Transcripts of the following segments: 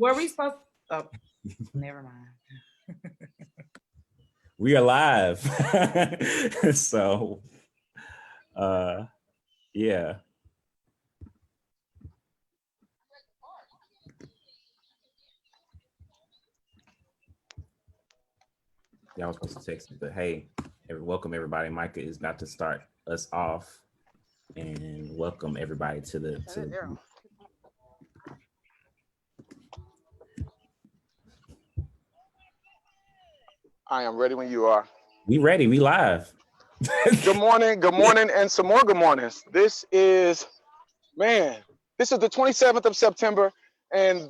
Were we supposed to? Oh, never mind. We are live. So, yeah. Yeah, I was supposed to text you, but hey, welcome everybody. Micah is about to start us off, and welcome everybody to the. I am ready when you are. We ready. We live. Good morning, and some more good mornings. This is the 27th of September, and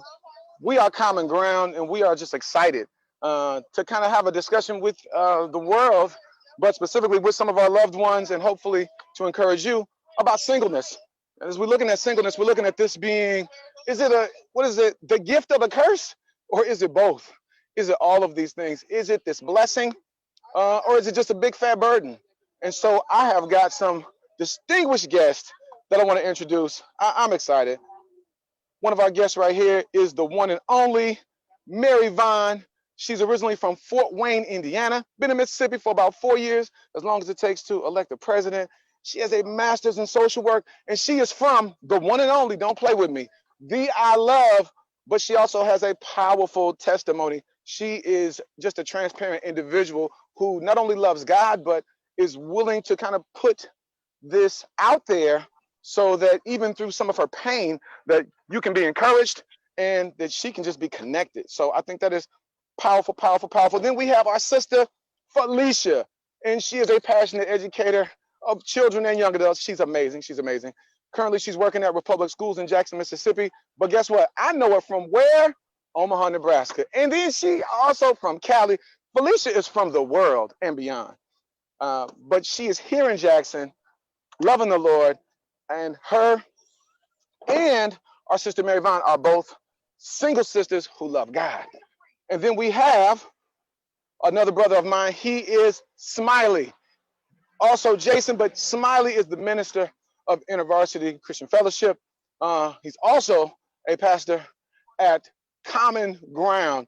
we are Common Ground, and we are just excited to kind of have a discussion with the world, but specifically with some of our loved ones, and hopefully to encourage you about singleness. And as we're looking at singleness, we're looking at this being, the gift of a curse, or is it both? Is it all of these things? Is it this blessing, or is it just a big fat burden? And so I have got some distinguished guests that I want to introduce. I'm excited. One of our guests right here is the one and only Mary Vaughn. She's originally from Fort Wayne, Indiana, been in Mississippi for about 4 years, as long as it takes to elect a president. She has a master's in social work, and she is from the one and only, don't play with me, the I Love, but she also has a powerful testimony. She is just a transparent individual who not only loves God, but is willing to kind of put this out there so that even through some of her pain, that you can be encouraged and that she can just be connected. So I think that is powerful, powerful, powerful. Then we have our sister, Felicia, and she is a passionate educator of children and young adults. She's amazing. She's amazing. Currently, she's working at Republic Schools in Jackson, Mississippi. But guess what? I know her from where? Omaha, Nebraska. And then she also from Cali. Felicia is from the world and beyond. But she is here in Jackson, loving the Lord, and her and our sister Mary Vaughn are both single sisters who love God. And then we have another brother of mine. He is Smiley, also Jason, but Smiley is the minister of InterVarsity Christian Fellowship. He's also a pastor at Common Ground,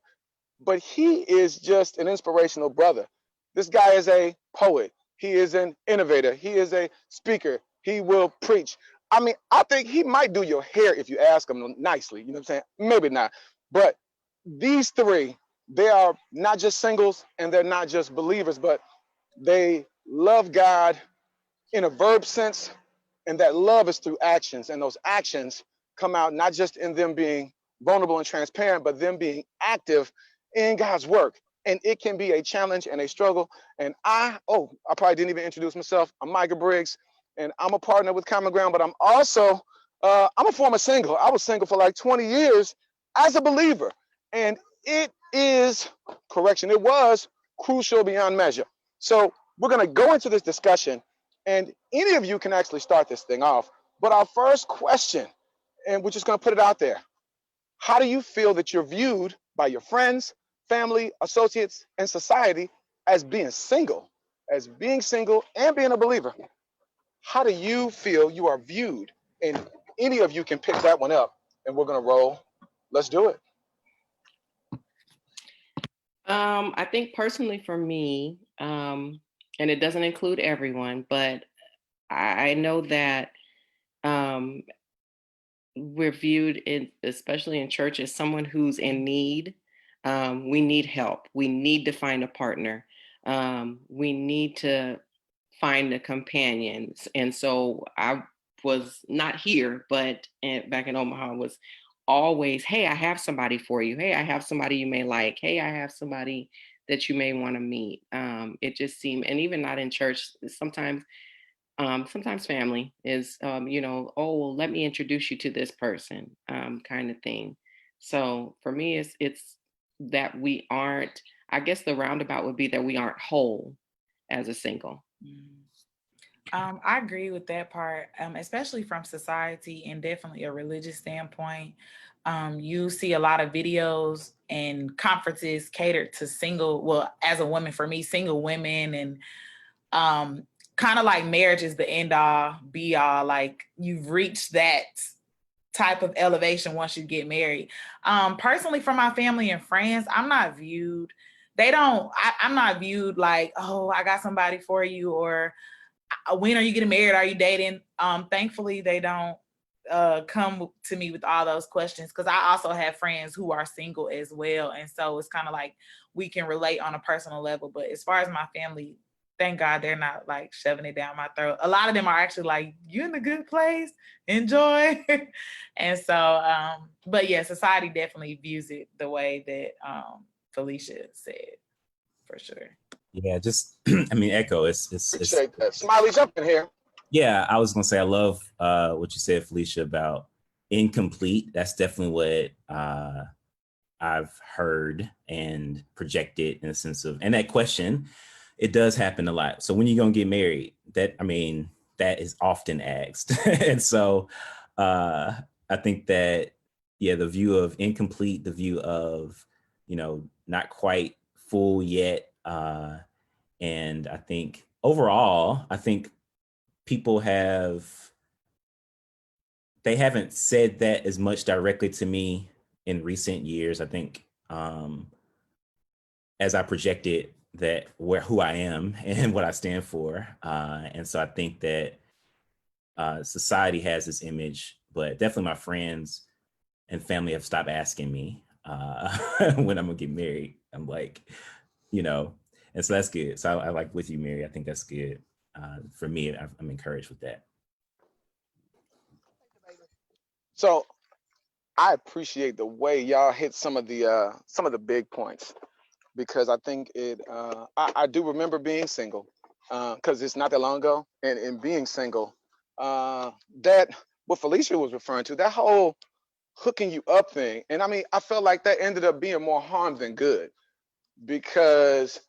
but he is just an inspirational brother. This guy is a poet. He is an innovator. He is a speaker. He will preach. I mean, I think he might do your hair if you ask him nicely. You know what I'm saying? Maybe not. But these three, they are not just singles and they're not just believers, but they love God in a verb sense. And that love is through actions. And those actions come out not just in them being vulnerable and transparent, but them being active in God's work. And it can be a challenge and a struggle. And I probably didn't even introduce myself. I'm Micah Briggs, and I'm a partner with Common Ground, but I'm also, I'm a former single. I was single for like 20 years as a believer. And it was crucial beyond measure. So we're gonna go into this discussion, and any of you can actually start this thing off. But our first question, and we're just gonna put it out there. How do you feel that you're viewed by your friends, family, associates, and society as being single and being a believer? How do you feel you are viewed? And any of you can pick that one up, and we're gonna roll. Let's do it. I think personally for me, and it doesn't include everyone, but I know that we're viewed especially in church, as someone who's in need. We need help. We need to find a partner. We need to find a companion. And so I was not here, but back in Omaha was always, hey, I have somebody for you. Hey, I have somebody you may like. Hey, I have somebody that you may want to meet. It just seemed, and even not in church, sometimes family is, oh, well, let me introduce you to this person, kind of thing. So for me, it's that we aren't, I guess the roundabout would be that we aren't whole as a single. I agree with that part, especially from society and definitely a religious standpoint. You see a lot of videos and conferences catered to as a woman, for me, single women, and kind of like marriage is the end all be all. Like you've reached that type of elevation once you get married. Personally, for my family and friends, I'm not viewed. I'm not viewed like, oh, I got somebody for you, or when are you getting married? Are you dating? Thankfully, they don't come to me with all those questions, because I also have friends who are single as well. And so it's kind of like we can relate on a personal level. But as far as my family, thank God they're not like shoving it down my throat. A lot of them are actually like, you in a good place, enjoy. And so, but yeah, society definitely views it the way that Felicia said, for sure. Yeah, just I mean, echo. It's Appreciate that. Smiley, jump in here. Yeah, I was gonna say I love what you said, Felicia, about incomplete. That's definitely what I've heard and projected in a sense of, and that question, it does happen a lot. So when you're gonna get married, that is often asked. And so I think that, yeah, the view of incomplete, the view of, not quite full yet. And I think overall, people they haven't said that as much directly to me in recent years. I think as I projected that who I am and what I stand for. And so I think that society has this image, but definitely my friends and family have stopped asking me when I'm gonna get married. I'm like, and so that's good. So I like with you, Mary. I think that's good. For me, I'm encouraged with that. So I appreciate the way y'all hit some of the big points, because I think I do remember being single, because it's not that long ago, and in being single, that what Felicia was referring to, that whole hooking you up thing, and I mean, I felt like that ended up being more harm than good, because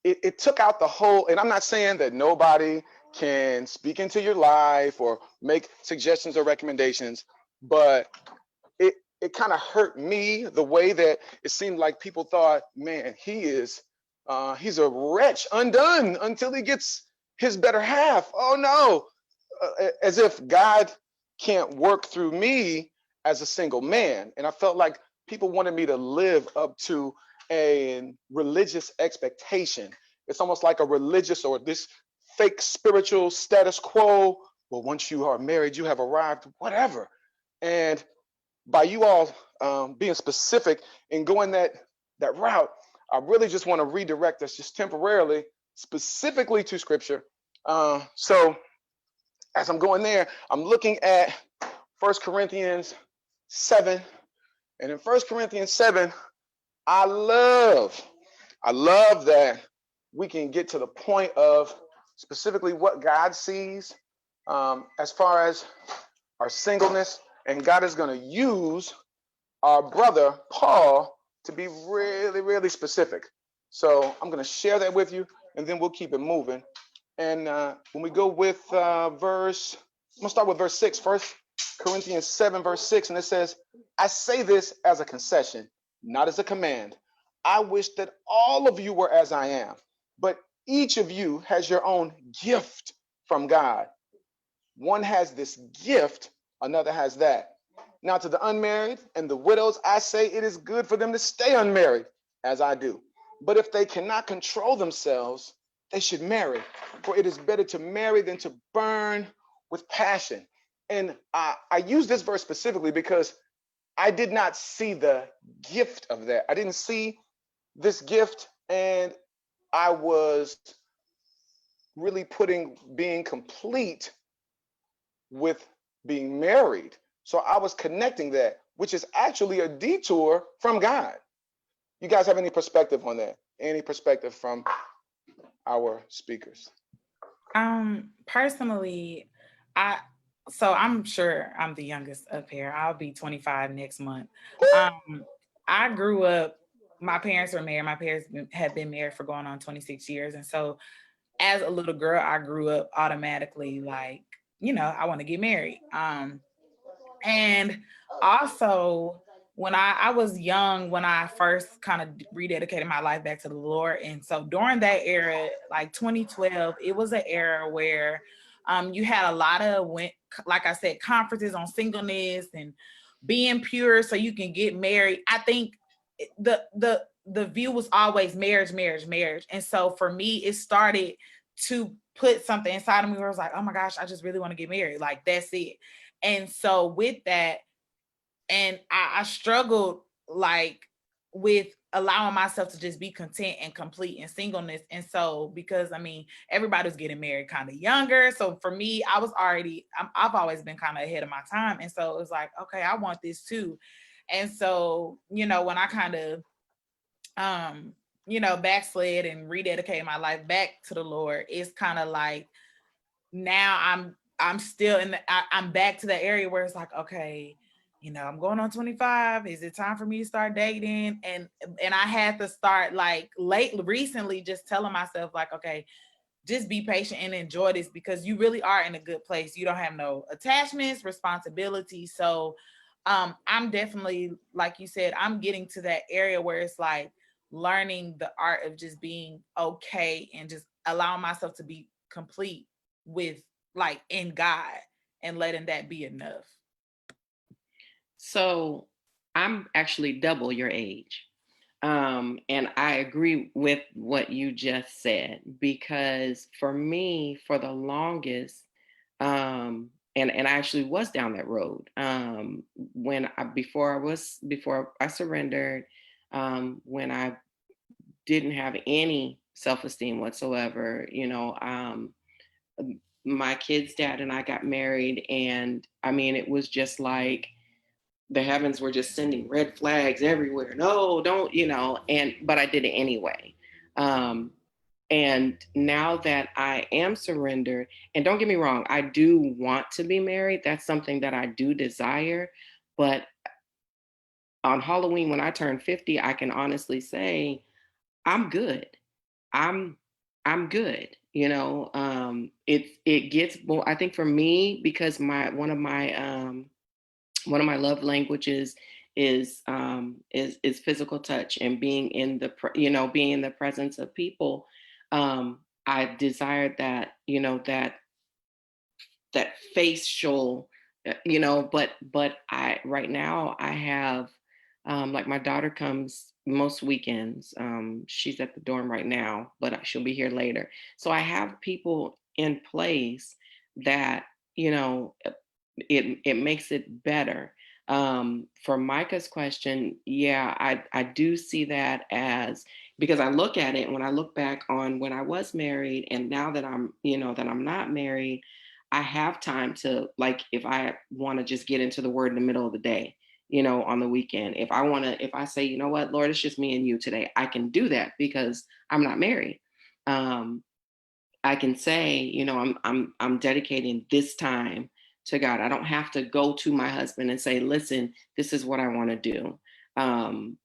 it took out the whole, and I'm not saying that nobody can speak into your life or make suggestions or recommendations, but it kind of hurt me the way that it seemed like people thought, man, he's a wretch undone until he gets his better half. Oh no, as if God can't work through me as a single man. And I felt like people wanted me to live up to a religious expectation. It's almost like a religious or this fake spiritual status quo. Well, once you are married, you have arrived, whatever. And by you all being specific and going that route, I really just want to redirect us just temporarily, specifically to scripture. So as I'm going there, I'm looking at 1 Corinthians 7. And in 1 Corinthians 7, I love that we can get to the point of specifically what God sees as far as our singleness. And God is going to use our brother Paul to be really, really specific. So I'm going to share that with you, and then we'll keep it moving. And when we go with I'm going to start with verse 6 first. Corinthians 7, verse 6, and it says, I say this as a concession, not as a command. I wish that all of you were as I am, but each of you has your own gift from God. One has this gift, another has that. Now, to the unmarried and the widows, I say it is good for them to stay unmarried, as I do. But if they cannot control themselves, they should marry, for it is better to marry than to burn with passion. And I use this verse specifically because I did not see the gift of that. I didn't see this gift, and I was really putting being complete with being married. So I was connecting that, which is actually a detour from God. You guys have any perspective on that? Any perspective from our speakers? Personally, I'm sure I'm the youngest up here. I'll be 25 next month. I grew up, my parents were married. My parents had been married for going on 26 years. And so as a little girl, I grew up automatically like, I want to get married. And also when I was young, when I first kind of rededicated my life back to the Lord. And so during that era, like 2012, it was an era where You had a lot of, like I said, conferences on singleness and being pure so you can get married. I think the view was always marriage, marriage, marriage. And so for me, it started to put something inside of me where I was like, oh my gosh, I just really want to get married. Like, that's it. And so with that, and I struggled like with allowing myself to just be content and complete in singleness. And so, because I mean, everybody's getting married kind of younger. So for me, I've always been kind of ahead of my time. And so it was like, okay, I want this too. And so, when I kind of, backslid and rededicated my life back to the Lord, it's kind of like, now I'm still I'm back to the area where it's like, okay, I'm going on 25. Is it time for me to start dating? And I had to start like recently just telling myself like, okay, just be patient and enjoy this, because you really are in a good place. You don't have no attachments, responsibility. So I'm definitely, like you said, I'm getting to that area where it's like learning the art of just being okay and just allowing myself to be complete with, like, in God, and letting that be enough. So I'm actually double your age. And I agree with what you just said, because for me, for the longest, and I actually was down that road, before I surrendered, when I didn't have any self-esteem whatsoever, my kid's dad and I got married, and I mean, it was just like the heavens were just sending red flags everywhere. No, don't, but I did it anyway. Um, and now that I am surrendered, and don't get me wrong, I do want to be married. That's something that I do desire. But on Halloween, when I turn 50, I can honestly say I'm good. I'm I'm good. It gets more, I think, for me, because my one of my love languages is physical touch, and being in being in the presence of people. I desired that, that facial, but I right now I have, like, my daughter comes most weekends. She's at the dorm right now, but she'll be here later. So I have people in place that, you know it makes it better. For Micah's question, yeah, I do see that, as because I look at it, when I look back on when I was married, and now that I'm not married, I have time to, like, if I want to just get into the word in the middle of the day, on the weekend. If I say, you know what, Lord, it's just me and you today, I can do that because I'm not married. Um, I can say, I'm dedicating this time to God. I don't have to go to my husband and say, listen, this is what I want to do. And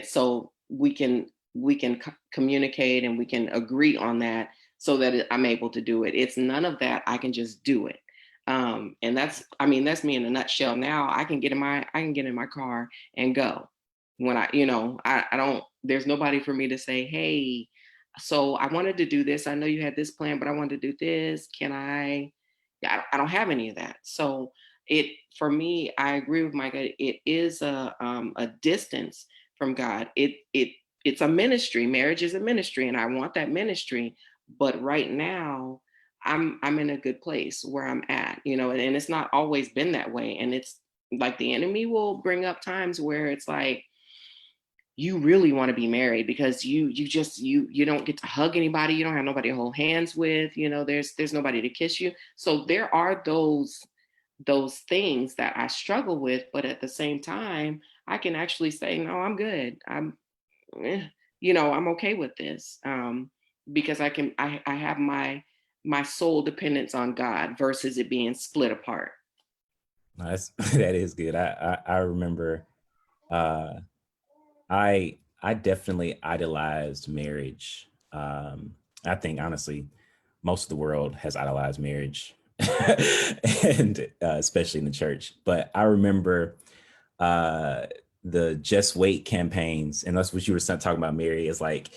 so we can communicate, and we can agree on that, so that I'm able to do it. It's none of that. I can just do it. And that's me in a nutshell. Now I can get in my car and go when I don't, there's nobody for me to say, hey, so I wanted to do this. I know you had this plan, but I wanted to do this. Can I? Yeah, I don't have any of that. So for me, I agree with Micah. It is a distance from God. It's a ministry. Marriage is a ministry, and I want that ministry. But right now, I'm in a good place where I'm at. And it's not always been that way. And it's like the enemy will bring up times where it's like, you really want to be married because you don't get to hug anybody, you don't have nobody to hold hands with, there's nobody to kiss you. So there are those things that I struggle with, but at the same time, I can actually say, no, I'm good. I'm okay with this, because I have my sole dependence on God versus it being split apart. That is good. I remember, I definitely idolized marriage. I think, honestly, most of the world has idolized marriage, and especially in the church. But I remember the Just Wait campaigns, and that's what you were talking about, Mary. Is like,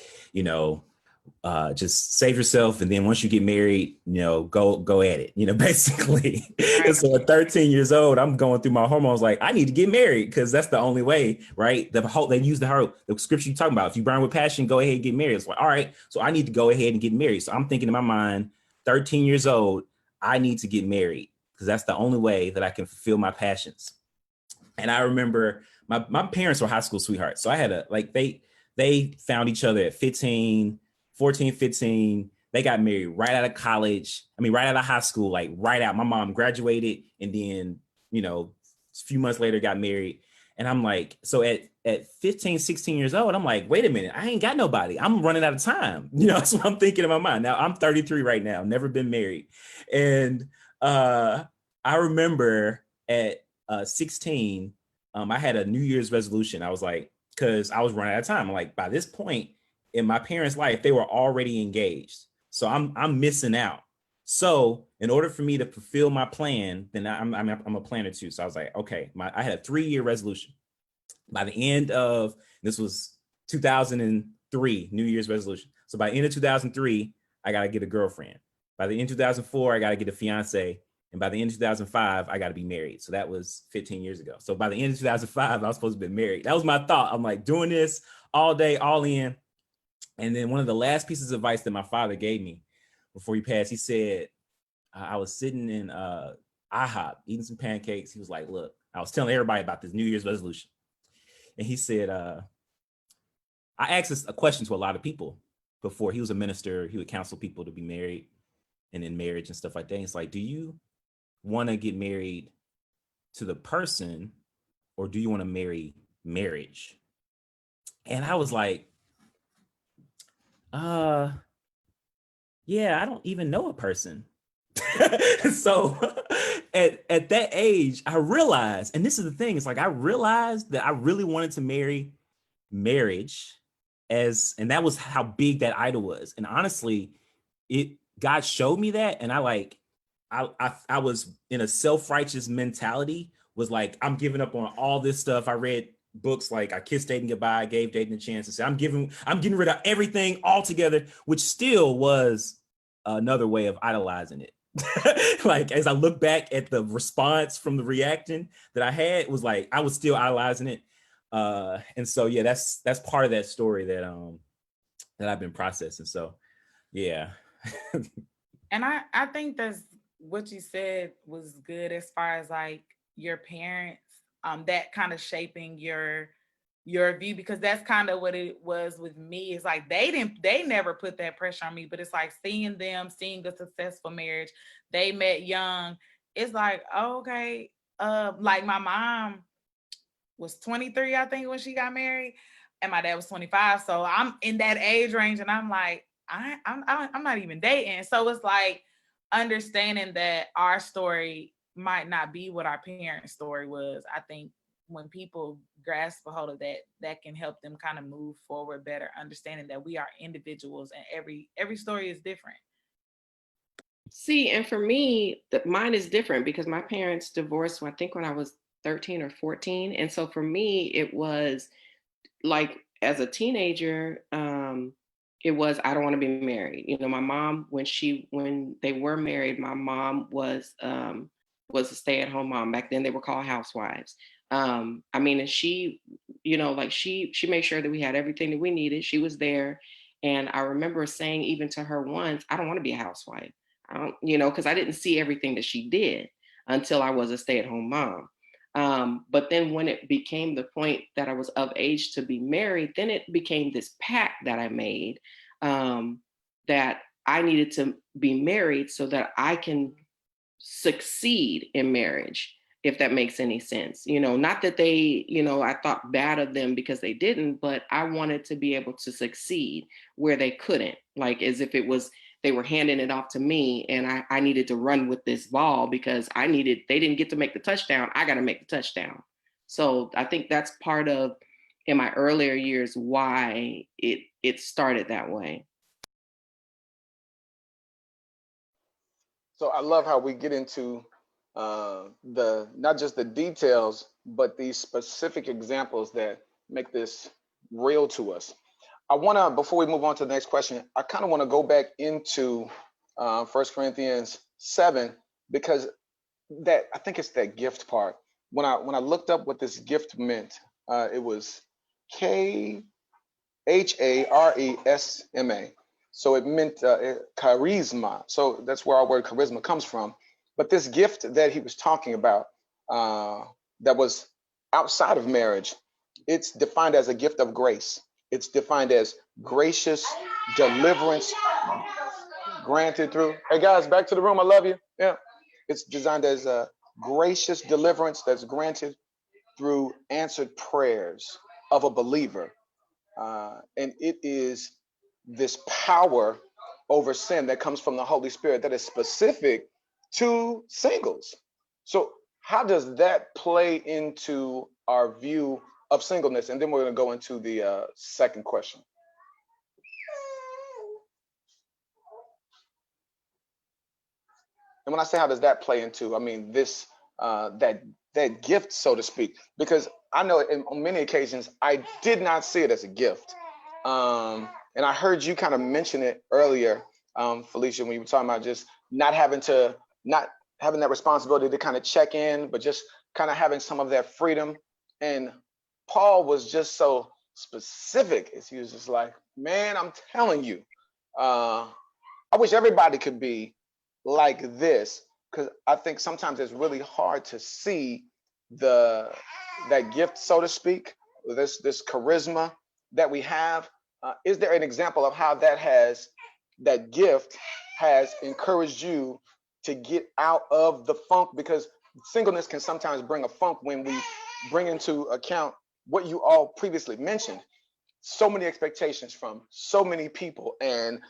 just save yourself, and then once you get married, go at it, basically. Right. And so at 13 years old, I'm going through my hormones like, I need to get married because that's the only way, right? They use the scripture you're talking about. If you burn with passion, go ahead and get married. It's like, all right, so I need to go ahead and get married. So I'm thinking in my mind, 13 years old, I need to get married because that's the only way that I can fulfill my passions. And I remember my parents were high school sweethearts. So I had they found each other at 14, 15. They got married right out of college. I mean, right out of high school, like right out. My mom graduated and then, a few months later got married. And I'm like, so at 15, 16 years old, I'm like, wait a minute, I ain't got nobody. I'm running out of time. That's what I'm thinking in my mind. Now I'm 33 right now, never been married. And I remember at 16, I had a New Year's resolution. I was like, because I was running out of time. I'm like, by this point, in my parents' life, they were already engaged. So I'm missing out. So in order for me to fulfill my plan, then I'm a planner too. So I was like, okay, I had a 3-year resolution. By the end of, this was 2003, New Year's resolution. So by the end of 2003, I got to get a girlfriend. By the end of 2004, I got to get a fiance. And by the end of 2005, I got to be married. So that was 15 years ago. So by the end of 2005, I was supposed to be married. That was my thought. I'm like doing this all day, all in. And then one of the last pieces of advice that my father gave me before he passed, he said, I was sitting in IHOP eating some pancakes. He was like, look, I was telling everybody about this New Year's resolution. And he said, I asked this a question to a lot of people before. He was a minister. He would counsel people to be married and in marriage and stuff like that. And it's like, do you want to get married to the person or do you want to marry marriage? And I was like, yeah, I don't even know a person. So at that age, I realized, and this is the thing, it's like I realized that I really wanted to marry marriage and that was how big that idol was. And honestly, God showed me that. And I was in a self-righteous mentality, was like, I'm giving up on all this stuff. I read books like I Kissed Dating Goodbye, Gave Dating a Chance, and said, I'm getting rid of everything altogether, which still was another way of idolizing it. Like, as I look back at the response from the reaction that I had, was like, I was still idolizing it. And so, yeah, that's part of that story that I've been processing. So, yeah. And I think that's what you said was good as far as like your parents, that kind of shaping your view, because that's kind of what it was with me. It's like they never put that pressure on me, but it's like seeing a successful marriage. They met young. It's like, oh, okay. Like my mom was 23, I think, when she got married, and my dad was 25. So I'm in that age range, and I'm like, I'm not even dating. So it's like understanding that our story might not be what our parents' story was. I think when people grasp a hold of that, that can help them kind of move forward better, understanding that we are individuals and every story is different. See, and for me, mine is different because my parents divorced, I think, when I was 13 or 14. And so for me, it was like as a teenager, it was, I don't want to be married. My mom, when they were married, my mom was a stay-at-home mom. Back then they were called housewives. I mean, and she, like she made sure that we had everything that we needed. She was there. And I remember saying even to her once, I don't want to be a housewife. I don't, because I didn't see everything that she did until I was a stay-at-home mom. But then when it became the point that I was of age to be married, then it became this pact that I made, that I needed to be married so that I can succeed in marriage, if that makes any sense. Not that they, I thought bad of them because they didn't, but I wanted to be able to succeed where they couldn't, like as if it was, they were handing it off to me and I needed to run with this ball because they didn't get to make the touchdown. I got to make the touchdown. So I think that's part of, in my earlier years, why it started that way. So I love how we get into not just the details, but these specific examples that make this real to us. I want to, before we move on to the next question, I kind of want to go back into 1 Corinthians 7, because that, I think it's that gift part. When I looked up what this gift meant, it was KHARESMA. So it meant charisma. So that's where our word charisma comes from. But this gift that he was talking about, that was outside of marriage, it's defined as a gift of grace. It's defined as gracious deliverance granted through. Hey guys, back to the room. I love you. Yeah. It's designed as a gracious deliverance that's granted through answered prayers of a believer. And it is this power over sin that comes from the Holy Spirit that is specific to singles. So how does that play into our view of singleness? And then we're going to go into the second question. And when I say how does that play into, I mean this that gift, so to speak, because I know on many occasions I did not see it as a gift. And I heard you kind of mention it earlier, Felicia, when you were talking about just not having that responsibility to kind of check in, but just kind of having some of that freedom. And Paul was just so specific as he was just like, man, I'm telling you, I wish everybody could be like this, because I think sometimes it's really hard to see that gift, so to speak, this charisma that we have. Is there an example of how that gift has encouraged you to get out of the funk? Because singleness can sometimes bring a funk when we bring into account what you all previously mentioned. So many expectations from so many people, and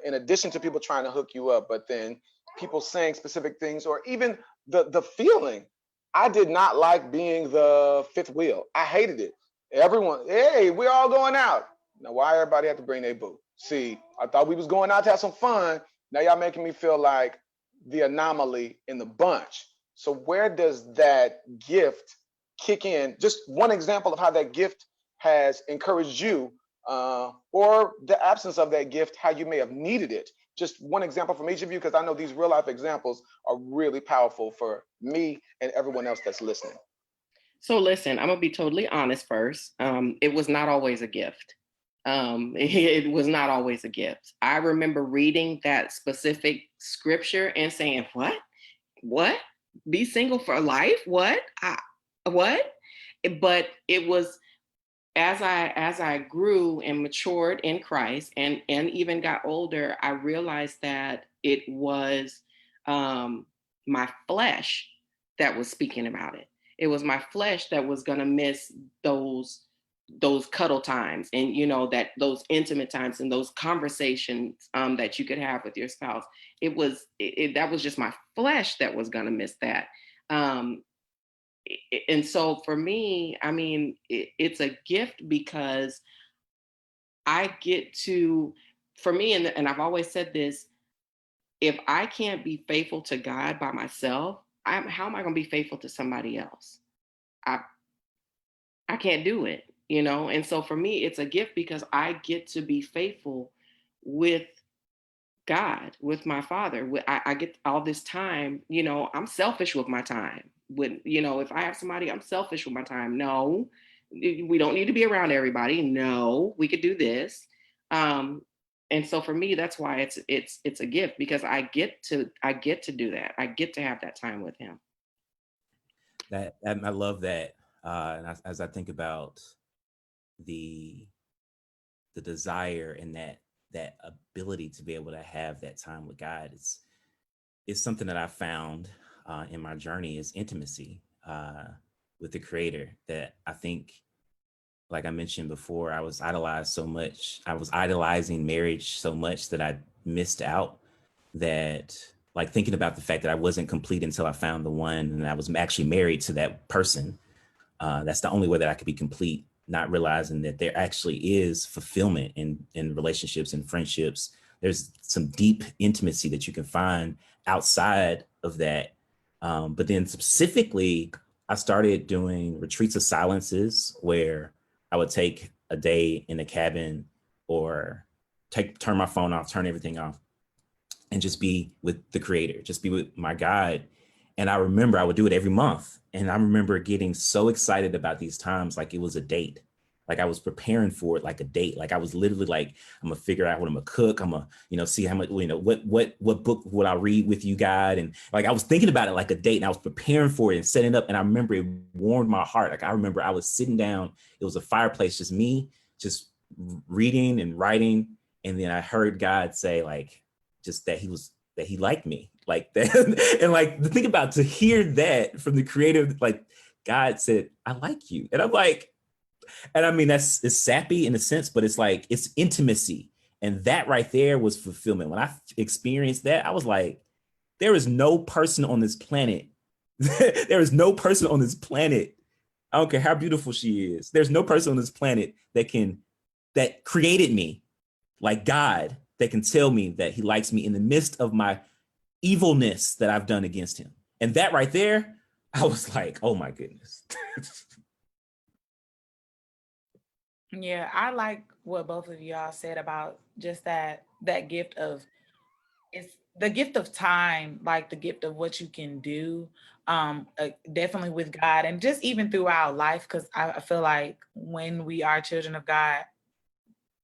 in addition to people trying to hook you up, but then people saying specific things, or even the feeling. I did not like being the fifth wheel. I hated it. Everyone, hey, we're all going out. Now, why everybody have to bring their boo? See, I thought we was going out to have some fun. Now y'all making me feel like the anomaly in the bunch. So where does that gift kick in? Just one example of how that gift has encouraged you, or the absence of that gift, how you may have needed it. Just one example from each of you, because I know these real life examples are really powerful for me and everyone else that's listening. So listen, I'm gonna be totally honest first. It was not always a gift. It was not always a gift. I remember reading that specific scripture and saying, what? Be single for life? What? What? But it was as I grew and matured in Christ and even got older, I realized that it was my flesh that was speaking about it. It was my flesh that was gonna miss those cuddle times, and that those intimate times and those conversations that you could have with your spouse. That was just my flesh that was gonna miss that. And so for me, I mean, it's a gift because I get to, for me, and I've always said this, if I can't be faithful to God by myself, how am I going to be faithful to somebody else? I can't do it, And so for me, it's a gift because I get to be faithful with God, with my Father. I get all this time, I'm selfish with my time. If I have somebody, I'm selfish with my time. No, we don't need to be around everybody. No, we could do this. And so for me, that's why it's a gift, because I get to do that. I get to have that time with Him. I love that. And as I think about the desire and that ability to be able to have that time with God, it's something that I found in my journey is intimacy with the Creator. That I think, like I mentioned before, I was idolizing marriage so much that I missed out. That, like, thinking about the fact that I wasn't complete until I found the one, and I was actually married to that person. That's the only way that I could be complete. Not realizing that there actually is fulfillment in relationships and friendships. There's some deep intimacy that you can find outside of that. But then specifically, I started doing retreats of silences where I would take a day in a cabin or turn my phone off, turn everything off, and just be with the Creator, just be with my God. And I remember I would do it every month. And I remember getting so excited about these times like it was a date. Like I was preparing for it like a date. Like I was literally like, I'm gonna figure out what I'm gonna cook. I'm gonna, see how much, what book would I read with you, God? And like I was thinking about it like a date, and I was preparing for it and setting up. And I remember it warmed my heart. Like I remember I was sitting down, it was a fireplace, just me, just reading and writing. And then I heard God say, like, just that he liked me, like that. And like the thing about, to hear that from the Creator, like God said, I like you. And I'm like, and I mean, it's sappy in a sense, but it's like, it's intimacy. And that right there was fulfillment. When I experienced that, I was like, there is no person on this planet. There is no person on this planet. I don't care how beautiful she is. There's no person on this planet that created me like God, that can tell me that he likes me in the midst of my evilness that I've done against him. And that right there, I was like, oh my goodness. Yeah, I like what both of y'all said about just that gift of, it's the gift of time, like the gift of what you can do, definitely with God, and just even throughout life, because I feel like when we are children of God,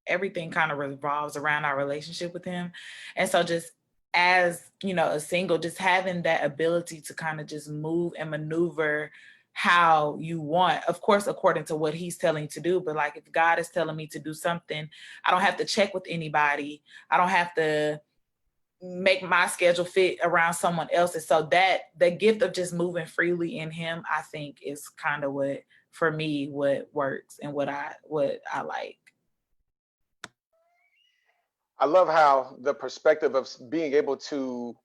everything kind of revolves around our relationship with him. And so just as, a single, just having that ability to kind of just move and maneuver how you want, of course, according to what he's telling you to do. But like, if God is telling me to do something, I don't have to check with anybody. I don't have to make my schedule fit around someone else's. So that the gift of just moving freely in him, I think, is kind of what, for me, what works and what I like. I love how the perspective of being able to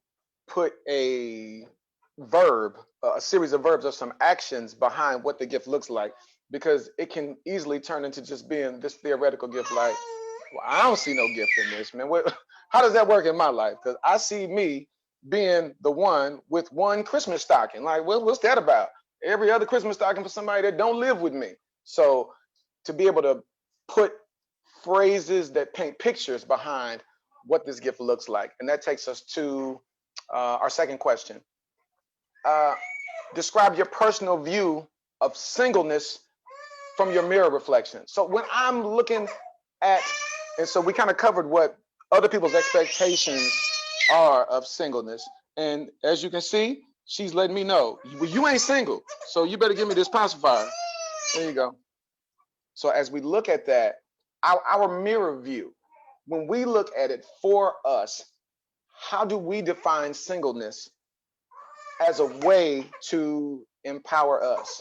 put a verb, a series of verbs or some actions behind what the gift looks like, because it can easily turn into just being this theoretical gift. Like, well, I don't see no gift in this, man. How does that work in my life? Because I see me being the one with one Christmas stocking. Like, what's that about? Every other Christmas stocking for somebody that don't live with me. So to be able to put phrases that paint pictures behind what this gift looks like. And that takes us to our second question. Uh, Describe your personal view of singleness from your mirror reflection. So when I'm looking at, and so we kind of covered what other people's expectations are of singleness. And as you can see, she's letting me know, well, you ain't single, so you better give me this pacifier. There you go. So as we look at that, our mirror view, when we look at it for us, how do we define singleness as a way to empower us?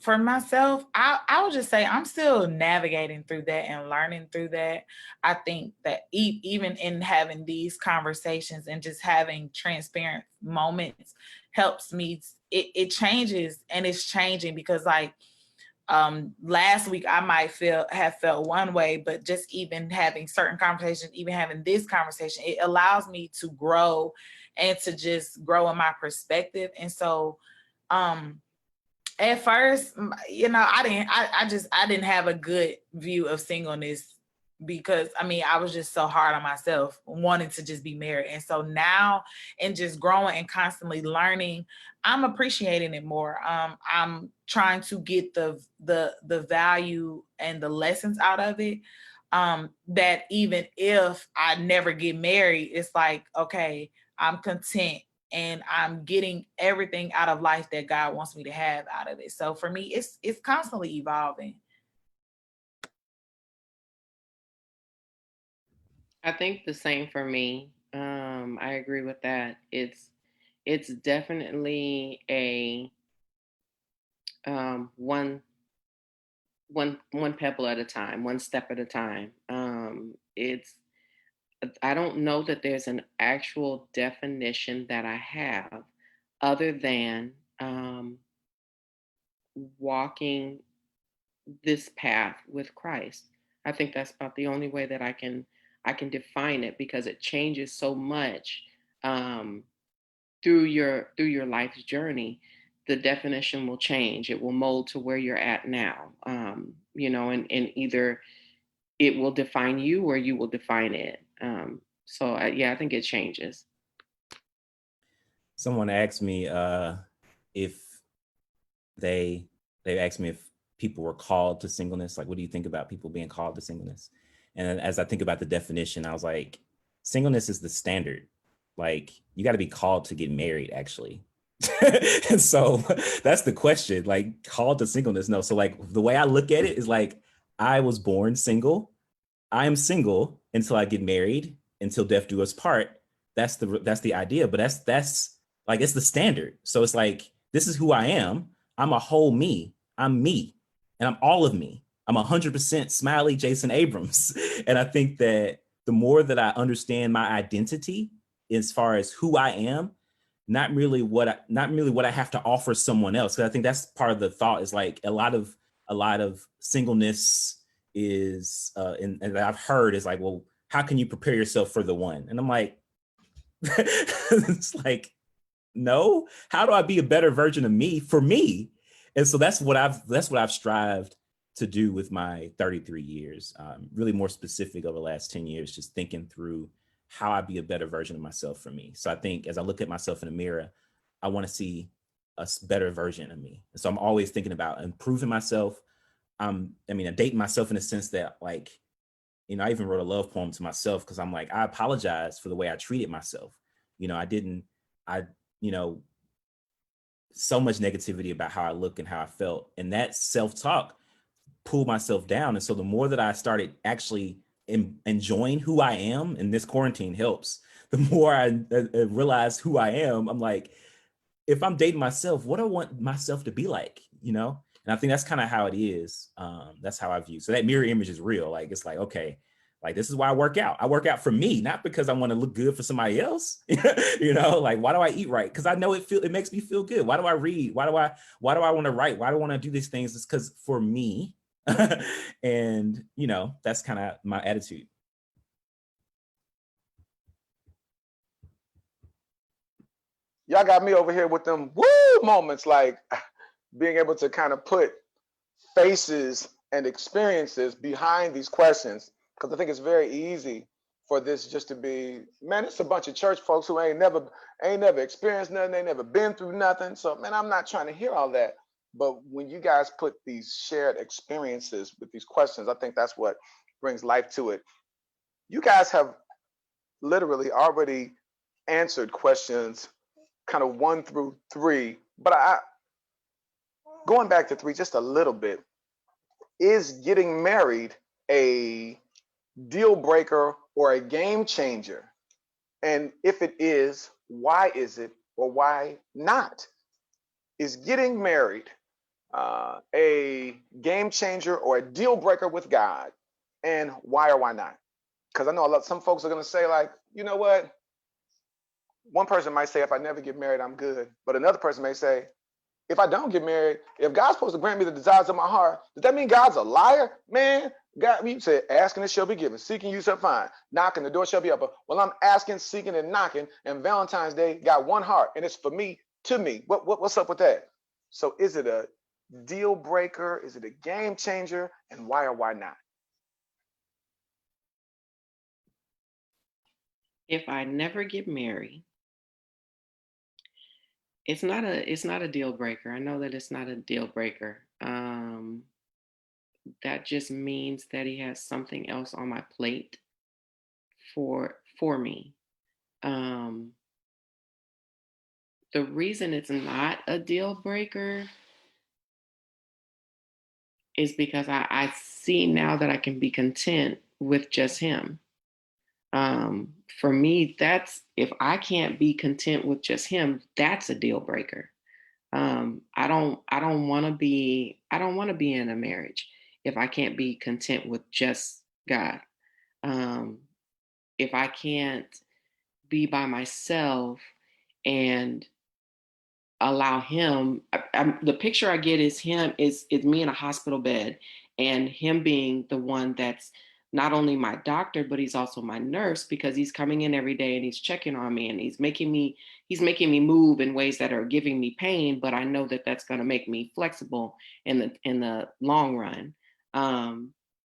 For myself, I would just say I'm still navigating through that and learning through that. I think that even in having these conversations and just having transparent moments helps me. It changes, and it's changing, because like, last week I might have felt one way, but just even having certain conversations, even having this conversation, it allows me to grow and to just grow in my perspective. And so, at first, I didn't have a good view of singleness, because I was just so hard on myself wanting to just be married. And so now, and just growing and constantly learning, I'm appreciating it more. I'm trying to get the value and the lessons out of it. That even if I never get married, it's like, okay, I'm content and I'm getting everything out of life that God wants me to have out of it. So for me, it's constantly evolving. I think the same for me. I agree with that. It's definitely a one pebble at a time, one step at a time. It's I don't know that there's an actual definition that I have, other than walking this path with Christ. I think that's about the only way that I can define it, because it changes so much um, through your life's journey. the definition will change. It will mold to where you're at now. You know, and either it will define you or you will define it. Yeah, I think it changes. Someone asked me if they asked me if people were called to singleness. Like, what do you think about people being called to singleness? And as I think about the definition, I was like, singleness is the standard. Like, you got to be called to get married, actually. And so that's the question, like, called to singleness. No. So like the way I look at it is like, I was born single. I am single until I get married, until death do us part. That's the idea. But that's like, it's the standard. So it's like, this is who I am. I'm a whole me. I'm me. And I'm all of me. I'm 100% Smiley Jason Abrams. And I think that the more that I understand my identity as far as who I am, not really what I have to offer someone else. Because I think that's part of the thought, is like a lot of singleness is and I've heard is like, well, how can you prepare yourself for the one? And I'm like, it's like, no, how do I be a better version of me for me? And so that's what I've strived to do with my 33 years, really more specific over the last 10 years, just thinking through how I be a better version of myself for me. So I think as I look at myself in the mirror, I want to see a better version of me. And so I'm always thinking about improving myself. I'm dating myself in the sense that, like, you know, I even wrote a love poem to myself because I'm like, I apologize for the way I treated myself. You know, you know, so much negativity about how I look and how I felt. And that self-talk pulled myself down. And so the more that I started actually enjoying who I am, and this quarantine helps, the more I realize who I am. I'm like, if I'm dating myself, what do I want myself to be like, you know? And I think that's kind of how it is. That's how I view. So that mirror image is real. Like, it's like, okay, like, this is why I work out. I work out for me, not because I want to look good for somebody else. You know, like, why do I eat right? Because I know it makes me feel good. Why do I read? Why do I want to write? Why do I want to do these things? It's because for me. And, you know, that's kind of my attitude. Y'all got me over here with them woo moments, like being able to kind of put faces and experiences behind these questions, because I think it's very easy for this just to be, man, it's a bunch of church folks who ain't never experienced nothing, they never been through nothing. So, man, I'm not trying to hear all that. But when you guys put these shared experiences with these questions, I think that's what brings life to it. You guys have literally already answered questions kind of 1 through 3, but going back to 3 just a little bit, is getting married a deal breaker or a game changer? And if it is, why is it, or why not? Is getting married a game changer or a deal breaker with God? And why or why not? Because I know some folks are going to say, like, you know what? One person might say, if I never get married, I'm good. But another person may say, if I don't get married, if God's supposed to grant me the desires of my heart, does that mean God's a liar? Man, God, you said, asking it shall be given, seeking you shall find, knocking the door shall be open. Well, I'm asking, seeking, and knocking, and Valentine's Day got one heart, and it's for me, to me. What's up with that? So is it a deal breaker? Is it a game changer? And why or why not? If I never get married, it's not a deal breaker. I know that it's not a deal breaker. That just means that he has something else on my plate for me. The reason it's not a deal breaker is because I see now that I can be content with just him. For me, that's, if I can't be content with just him, that's a deal breaker. I don't want to be in a marriage if I can't be content with just God. If I can't be by myself and allow him, the picture I get is him is me in a hospital bed, and him being the one that's not only my doctor, but he's also my nurse, because he's coming in every day and he's checking on me and he's making me move in ways that are giving me pain, but I know that that's going to make me flexible in the long run.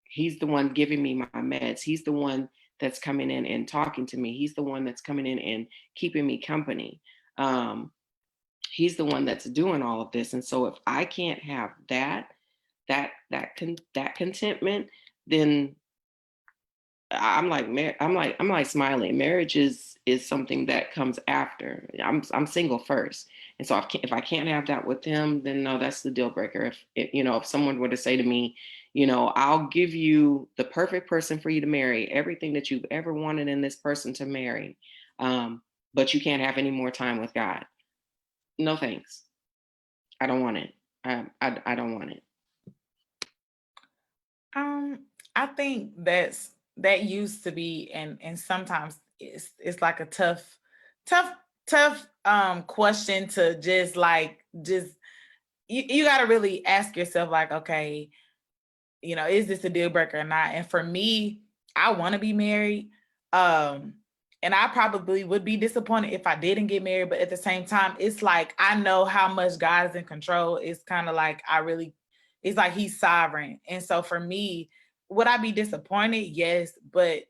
He's the one giving me my meds. He's the one that's coming in and talking to me. He's the one that's coming in and keeping me company. He's the one that's doing all of this. And so if I can't have that contentment, then I'm like smiling. Marriage is something that comes after. I'm single first, and so if I can't have that with him, then no, that's the deal breaker. If someone were to say to me, I'll give you the perfect person for you to marry, everything that you've ever wanted in this person to marry, but you can't have any more time with God. No thanks. I don't want it. I don't want it. I think that used to be, and sometimes it's like a tough question to just you got to really ask yourself, like, okay, is this a deal breaker or not? And for me, I want to be married. And I probably would be disappointed if I didn't get married, but at the same time, it's like I know how much God is in control. It's kind of like it's like he's sovereign. And so for me, would I be disappointed? Yes, but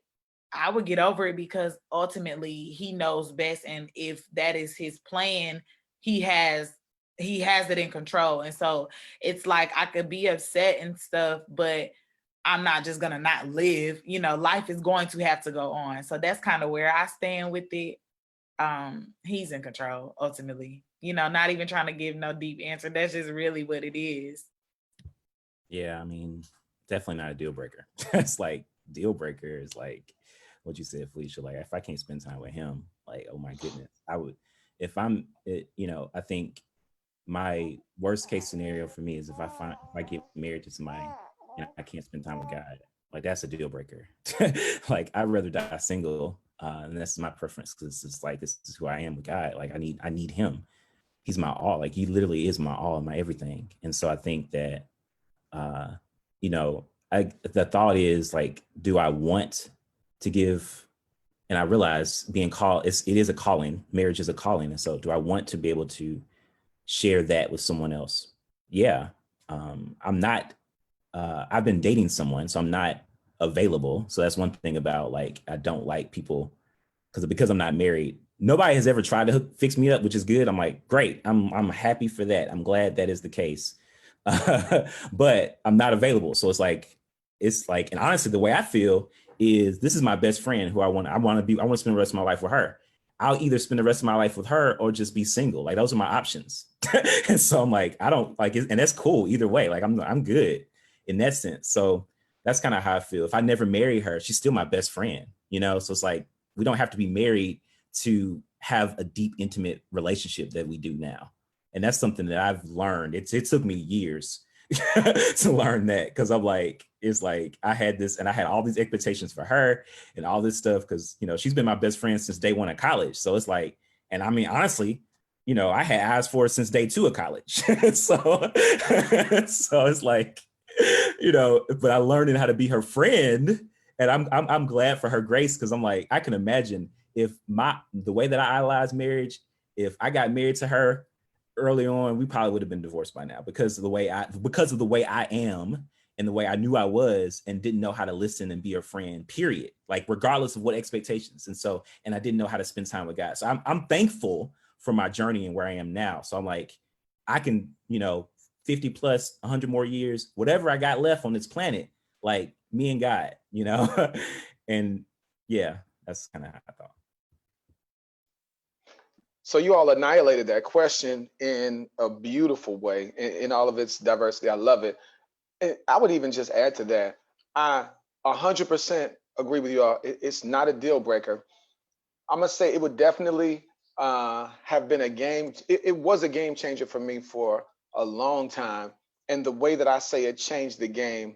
I would get over it because ultimately he knows best. And if that is his plan, he has it in control. And so it's like I could be upset and stuff, but I'm not just gonna not live. Life is going to have to go on. So that's kind of where I stand with it. He's in control ultimately. Not even trying to give no deep answer. That's just really what it is. Yeah, I mean, definitely not a deal breaker. It's like deal breaker is like what you said, Felicia. Like if I can't spend time with him, like, oh my goodness, I would. If I think my worst case scenario for me is if I get married to somebody and I can't spend time with God, like that's a deal breaker. Like I'd rather die single, and that's my preference because it's like this is who I am with God. Like I need Him. He's my all. Like He literally is my all, my everything. And so I think that, the thought is like, do I want to give? And I realize being called, it is a calling. Marriage is a calling, and so do I want to be able to share that with someone else? Yeah. I'm not, I've been dating someone, so I'm not available. So that's one thing about like, I don't like people because I'm not married. Nobody has ever tried to fix me up, which is good. I'm like, great. I'm happy for that. I'm glad that is the case. But I'm not available. So it's like, and honestly, the way I feel is this is my best friend who I want to spend the rest of my life with her. I'll either spend the rest of my life with her or just be single. Like those are my options. And so I'm like, I don't like it. And that's cool either way. Like I'm good in that sense. So that's kind of how I feel. If I never marry her, she's still my best friend, So it's like, we don't have to be married to have a deep, intimate relationship that we do now. And that's something that I've learned. It took me years to learn that, because I'm like, it's like I had this and I had all these expectations for her and all this stuff because, she's been my best friend since day one of college. So it's like, and I mean, honestly, I had eyes for her since day two of college. So it's like, but I learned how to be her friend. And I'm glad for her grace, because I'm like, I can imagine if the way that I idolize marriage, if I got married to her early on, we probably would have been divorced by now because of the way I am and the way I knew I was and didn't know how to listen and be a friend, period. Like regardless of what expectations. And I didn't know how to spend time with God. So I'm thankful for my journey and where I am now. So I'm like, I can, 50 plus 100 more years, whatever I got left on this planet, like me and God, and yeah, that's kind of how I thought. So you all annihilated that question in a beautiful way in all of its diversity. I love it. And I would even just add to that. I 100% agree with you all. It's not a deal breaker. I'm gonna say it would definitely have been a game. It was a game changer for me for a long time. And the way that I say it changed the game,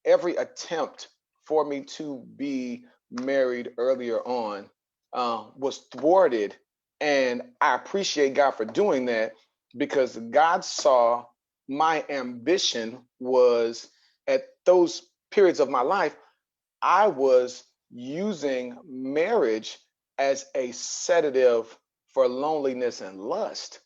every attempt for me to be married earlier on was thwarted. And I appreciate God for doing that, because God saw my ambition was at those periods of my life, I was using marriage as a sedative for loneliness and lust.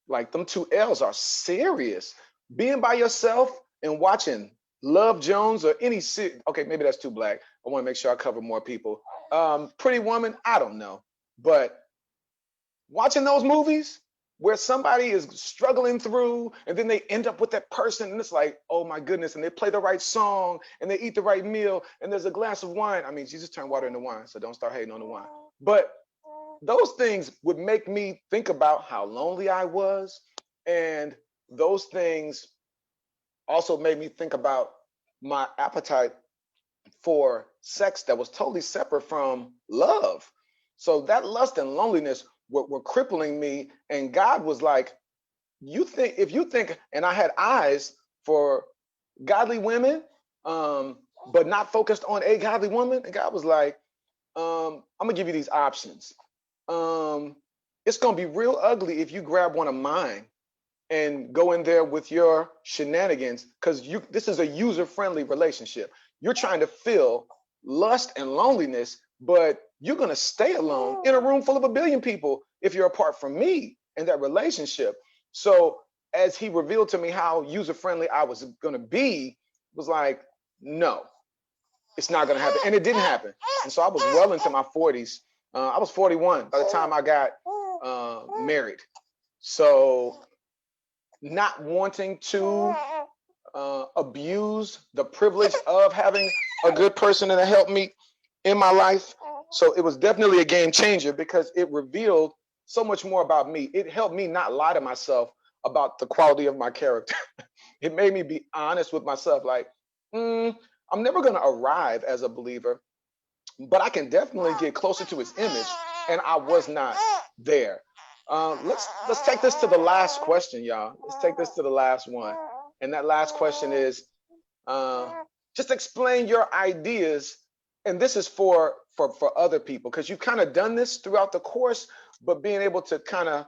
Like them two L's are serious. Being by yourself and watching Love Jones or any okay, maybe that's too black. I want to make sure I cover more people. Pretty Woman, I don't know. But watching those movies where somebody is struggling through and then they end up with that person and it's like, oh my goodness, and they play the right song and they eat the right meal and there's a glass of wine. I mean, Jesus turned water into wine, so don't start hating on the wine. But those things would make me think about how lonely I was. And those things also made me think about my appetite for sex that was totally separate from love. So that lust and loneliness were crippling me. And God was like, if you think, and I had eyes for godly women, but not focused on a godly woman. And God was like, I'm gonna give you these options. It's gonna be real ugly if you grab one of mine and go in there with your shenanigans, because this is a user-friendly relationship. You're trying to fill lust and loneliness, but you're gonna stay alone in a room full of 1 billion people if you're apart from me in that relationship. So as he revealed to me how user-friendly I was gonna be, was like, no, it's not gonna happen. And it didn't happen. And so I was well into my 40s. I was 41 by the time I got married. So not wanting to abuse the privilege of having a good person and a helpmeet in my life. So it was definitely a game changer because it revealed so much more about me. It helped me not lie to myself about the quality of my character. It made me be honest with myself, like, I'm never going to arrive as a believer, but I can definitely get closer to his image, and I was not there. Let's take this to the last question, y'all. Let's take this to the last one. And that last question is, just explain your ideas. And this is for other people, because you've kind of done this throughout the course, but being able to kind of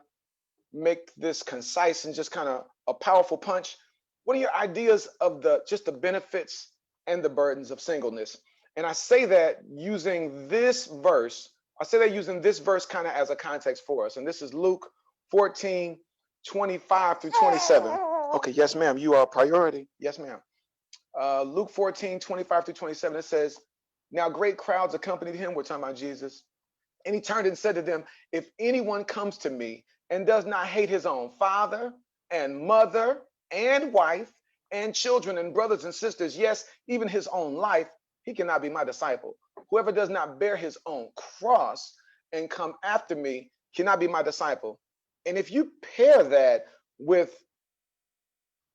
make this concise and just kind of a powerful punch. What are your ideas of the benefits and the burdens of singleness? And I say that using this verse. I say that using this verse kind of as a context for us. And this is Luke 14, 25 through 27. Okay, yes, ma'am. You are a priority. Yes, ma'am. Luke 14, 25 through 27, it says, now great crowds accompanied him. We're talking about Jesus. And he turned and said to them, if anyone comes to me and does not hate his own father and mother and wife and children and brothers and sisters, yes, even his own life, he cannot be my disciple. Whoever does not bear his own cross and come after me cannot be my disciple. And if you pair that with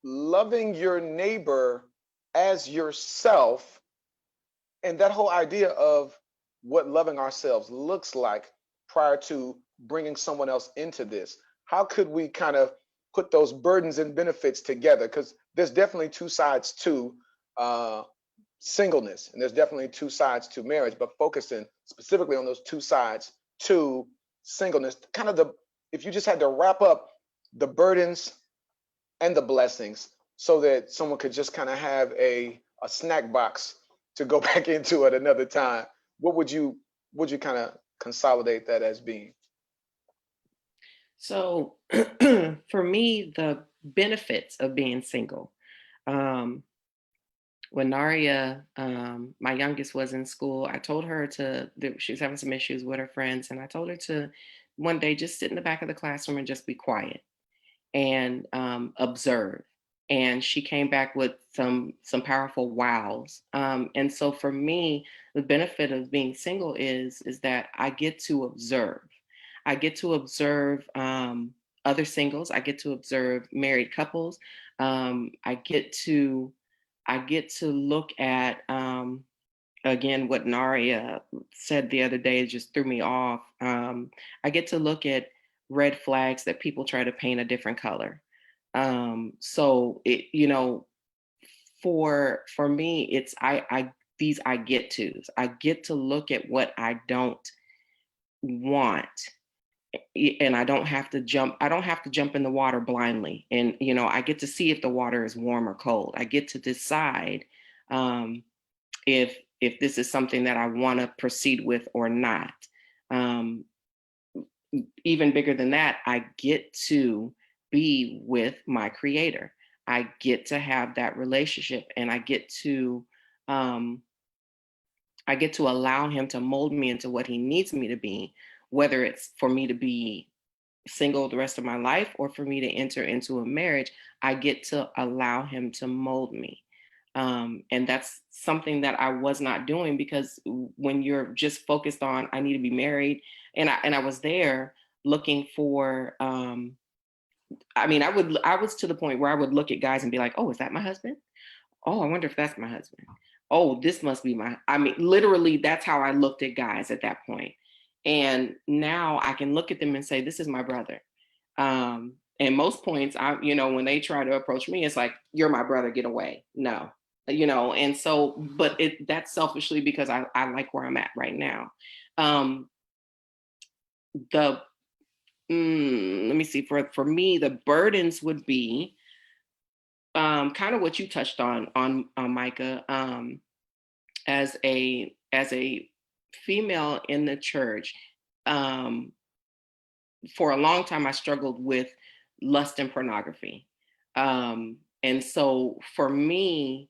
loving your neighbor as yourself, and that whole idea of what loving ourselves looks like prior to bringing someone else into this, how could we kind of put those burdens and benefits together? Because there's definitely two sides to singleness, and there's definitely two sides to marriage, but focusing specifically on those two sides to singleness, kind of if you just had to wrap up the burdens and the blessings so that someone could just kind of have a snack box to go back into at another time, what would you kind of consolidate that as being? So for me, the benefits of being single. When Naria, my youngest, was in school, I told her she was having some issues with her friends. And I told her to one day just sit in the back of the classroom and just be quiet and observe. And she came back with some powerful wows. And so for me, the benefit of being single is that I get to observe. I get to observe other singles. I get to observe married couples. I get to look at again what Naria said the other day. Just threw me off. I get to look at red flags that people try to paint a different color. So it, for me, it's these I get tos. I get to look at what I don't want, and I don't have to jump in the water blindly. And I get to see if the water is warm or cold. I get to decide if this is something that I want to proceed with or not. Even bigger than that, I get to be with my creator. I get to have that relationship, and um, I get to allow him to mold me into what he needs me to be, whether it's for me to be single the rest of my life or for me to enter into a marriage. I get to allow him to mold me. And that's something that I was not doing, because when you're just focused on, I need to be married, and I was there looking for, I was to the point where I would look at guys and be like, oh, is that my husband? Oh, I wonder if that's my husband. Oh, this must be literally, that's how I looked at guys at that point. And now I can look at them and say, this is my brother. And most points, when they try to approach me, it's like, you're my brother, get away. No, and so, but that's selfishly because I like where I'm at right now. Let me see, for me, the burdens would be kind of what you touched on Micah. As a female in the church, for a long time I struggled with lust and pornography. And so for me,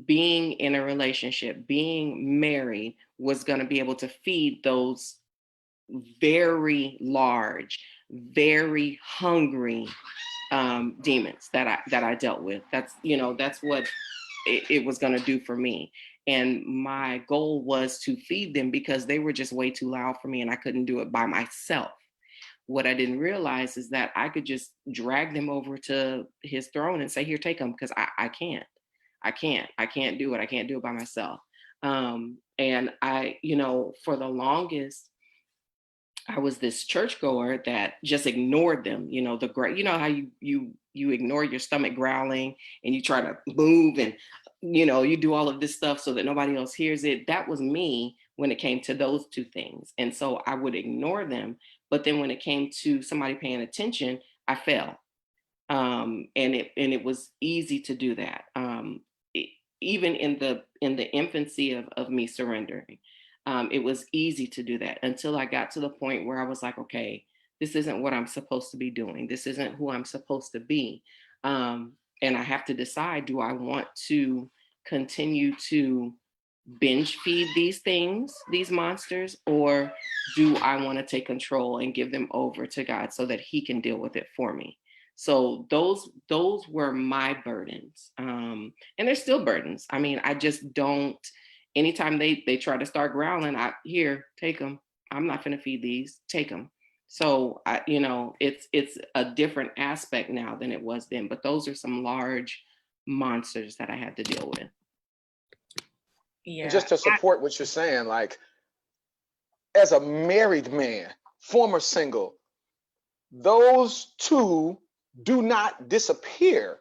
being in a relationship, being married, was going to be able to feed those very large, very hungry demons that I dealt with. That's what it was going to do for me. And my goal was to feed them, because they were just way too loud for me and I couldn't do it by myself. What I didn't realize is that I could just drag them over to his throne and say, here, take them, because I can't do it. I can't do it by myself. And for the longest, I was this churchgoer that just ignored them. How you ignore your stomach growling and you try to move, and you do all of this stuff so that nobody else hears it. That was me when it came to those two things. And so I would ignore them. But then when it came to somebody paying attention, I fell. And it was easy to do that. Even in the infancy of me surrendering, it was easy to do that, until I got to the point where I was like, okay, this isn't what I'm supposed to be doing. This isn't who I'm supposed to be. And I have to decide, do I want to continue to binge feed these monsters, or do I want to take control and give them over to God so that he can deal with it for me? So those were my burdens. And they're still burdens. I just don't, anytime they try to start growling, here, take them. I'm not going to feed these, take them. So it's a different aspect now than it was then, but those are some large monsters that I had to deal with. Yeah. And just to support what you're saying, like, as a married man, former single, those two do not disappear.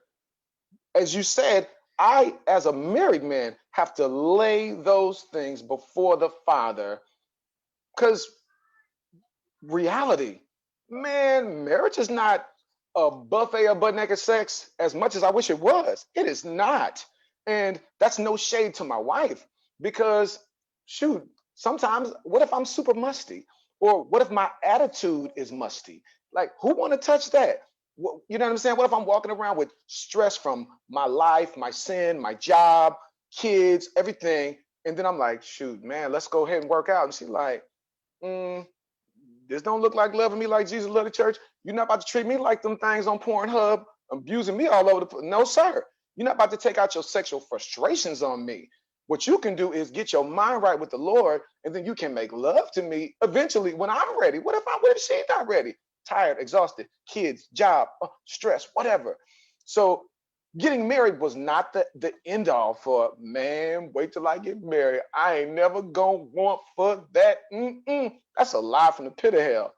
As you said, I, as a married man, have to lay those things before the Father, because reality, man, marriage is not a buffet of butt naked sex as much as I wish it was. It is not. And that's no shade to my wife, because shoot, sometimes what if I'm super musty? Or what if my attitude is musty? Like, who want to touch that? You know what I'm saying? What if I'm walking around with stress from my life, my sin, my job, kids, everything, and then I'm like, shoot, man, let's go ahead and work out. And she's like, this don't look like loving me like Jesus loved the church. You're not about to treat me like them things on Pornhub, abusing me all over the place. No, sir. You're not about to take out your sexual frustrations on me. What you can do is get your mind right with the Lord, and then you can make love to me eventually when I'm ready. What if she's not ready? Tired, exhausted, kids, job, stress, whatever. So getting married was not the end all for, man, wait till I get married. I ain't never gonna want for that. That's a lie from the pit of hell,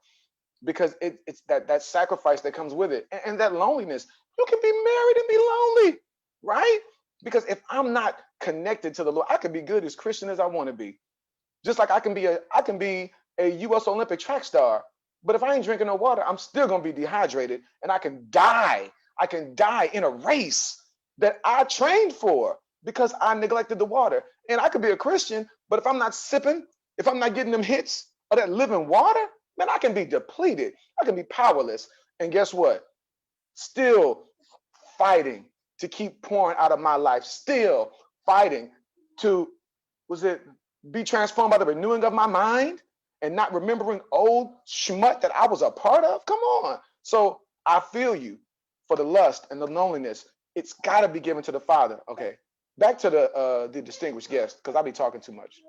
because it's that sacrifice that comes with it, and that loneliness. You can be married and be lonely, right? Because if I'm not connected to the Lord, I can be good as Christian as I want to be. Just like I can be a U.S. Olympic track star, but if I ain't drinking no water, I'm still gonna be dehydrated, and I can die. I can die in a race that I trained for because I neglected the water. And I could be a Christian, but if I'm not sipping, if I'm not getting them hits of that living water, man, I can be depleted. I can be powerless. And guess what? Still fighting to keep pouring out of my life, still fighting to, be transformed by the renewing of my mind and not remembering old schmut that I was a part of? Come on. So I feel you for the lust and the loneliness. It's got to be given to the Father. Okay, back to the distinguished guest, because I'll be talking too much.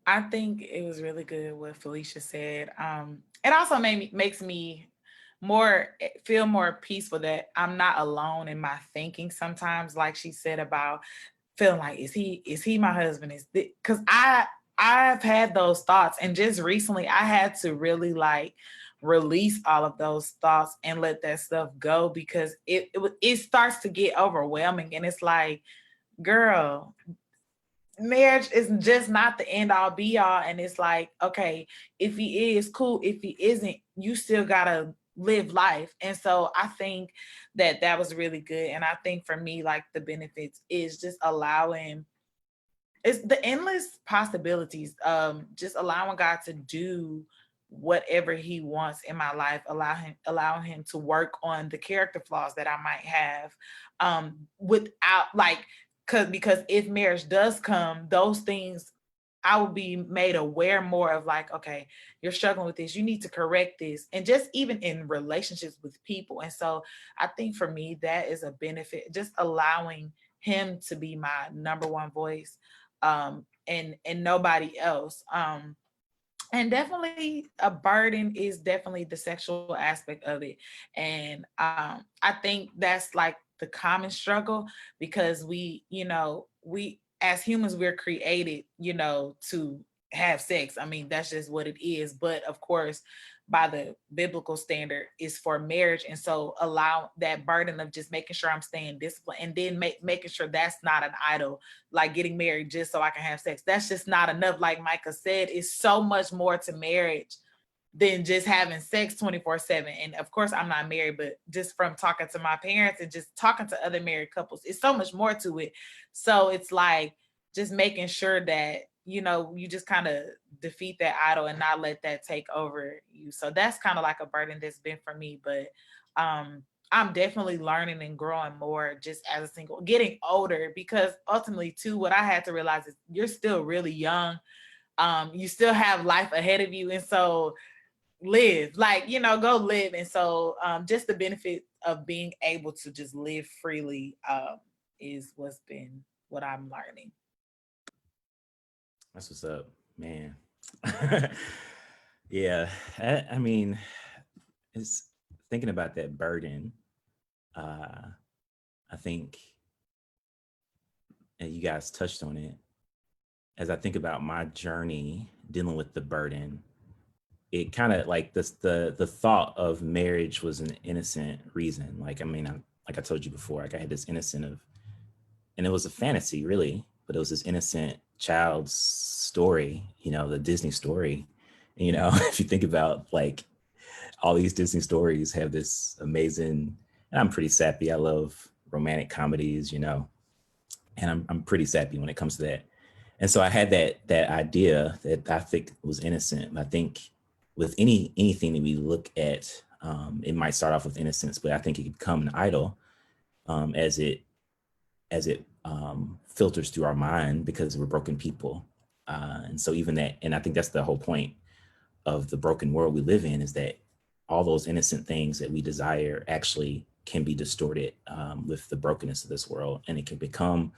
I think it was really good what Felicia said. It also makes me feel more peaceful that I'm not alone in my thinking sometimes, like she said about feeling like, is he my husband? Because I've had those thoughts, and just recently I had to really like release all of those thoughts and let that stuff go, because it starts to get overwhelming, and it's like, girl, marriage is just not the end all be all. And it's like, okay, if he is, cool. If he isn't, you still gotta live life. And so I think that was really good. And I think for me, like, the benefits is just allowing, it's the endless possibilities, just allowing God to do whatever he wants in my life, allowing him to work on the character flaws that I might have, without like, because if marriage does come, those things I will be made aware more of, like, okay, you're struggling with this, you need to correct this. And just even in relationships with people. And so I think for me, that is a benefit, just allowing him to be my number one voice, and nobody else. And definitely a burden is definitely the sexual aspect of it. And I think that's like the common struggle, because we as humans, we're created, to have sex. I mean, that's just what it is. But of course, by the biblical standard, is for marriage. And so allow that burden of just making sure I'm staying disciplined, and then making sure that's not an idol, like getting married just so I can have sex. That's just not enough. Like Micah said, it's so much more to marriage than just having sex 24/7. And of course, I'm not married, but just from talking to my parents and just talking to other married couples, it's so much more to it. So it's like just making sure that, you just kind of defeat that idol and not let that take over you. So that's kind of like a burden that's been for me. But I'm definitely learning and growing more just as a single, getting older, because ultimately too, what I had to realize is you're still really young. You still have life ahead of you. And so live, like, go live. And so just the benefit of being able to just live freely is what I'm learning. That's what's up, man. Yeah, I mean, it's thinking about that burden. I think, and you guys touched on it, as I think about my journey dealing with the burden, it kind of like this, the thought of marriage was an innocent reason. Like, I mean, like I told you before, like I had this innocent and it was a fantasy really, but it was this innocent child's story, the Disney story. And, if you think about like all these Disney stories have this amazing, and I'm pretty sappy. I love romantic comedies, and I'm pretty sappy when it comes to that. And so I had that idea that I think was innocent. I think with anything that we look at, it might start off with innocence, but I think it could become an idol as it filters through our mind, because we're broken people. And so even that, and I think that's the whole point of the broken world we live in, is that all those innocent things that we desire actually can be distorted with the brokenness of this world. And it can become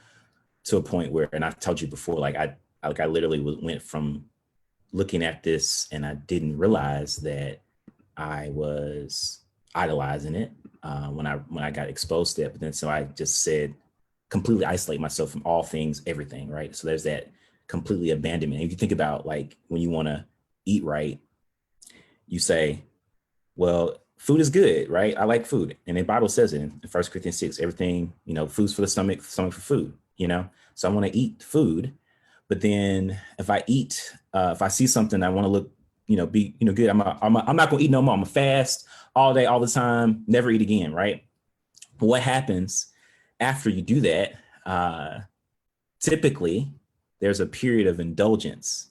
to a point where, and I told you before, like I literally went from looking at this and I didn't realize that I was idolizing it when I got exposed to it. But then so I just said, completely isolate myself from all things, everything, right? So there's that completely abandonment. If you think about like when you want to eat right, you say, well, food is good, right? I like food. And the Bible says it in 1 Corinthians 6, everything, food's for the stomach for food, So I want to eat food. But then if I eat, if I see something I want to look, be, good, I'm not going to eat no more. I'm going to fast all day, all the time, never eat again, right? what happens after you do that? Typically, there's a period of indulgence.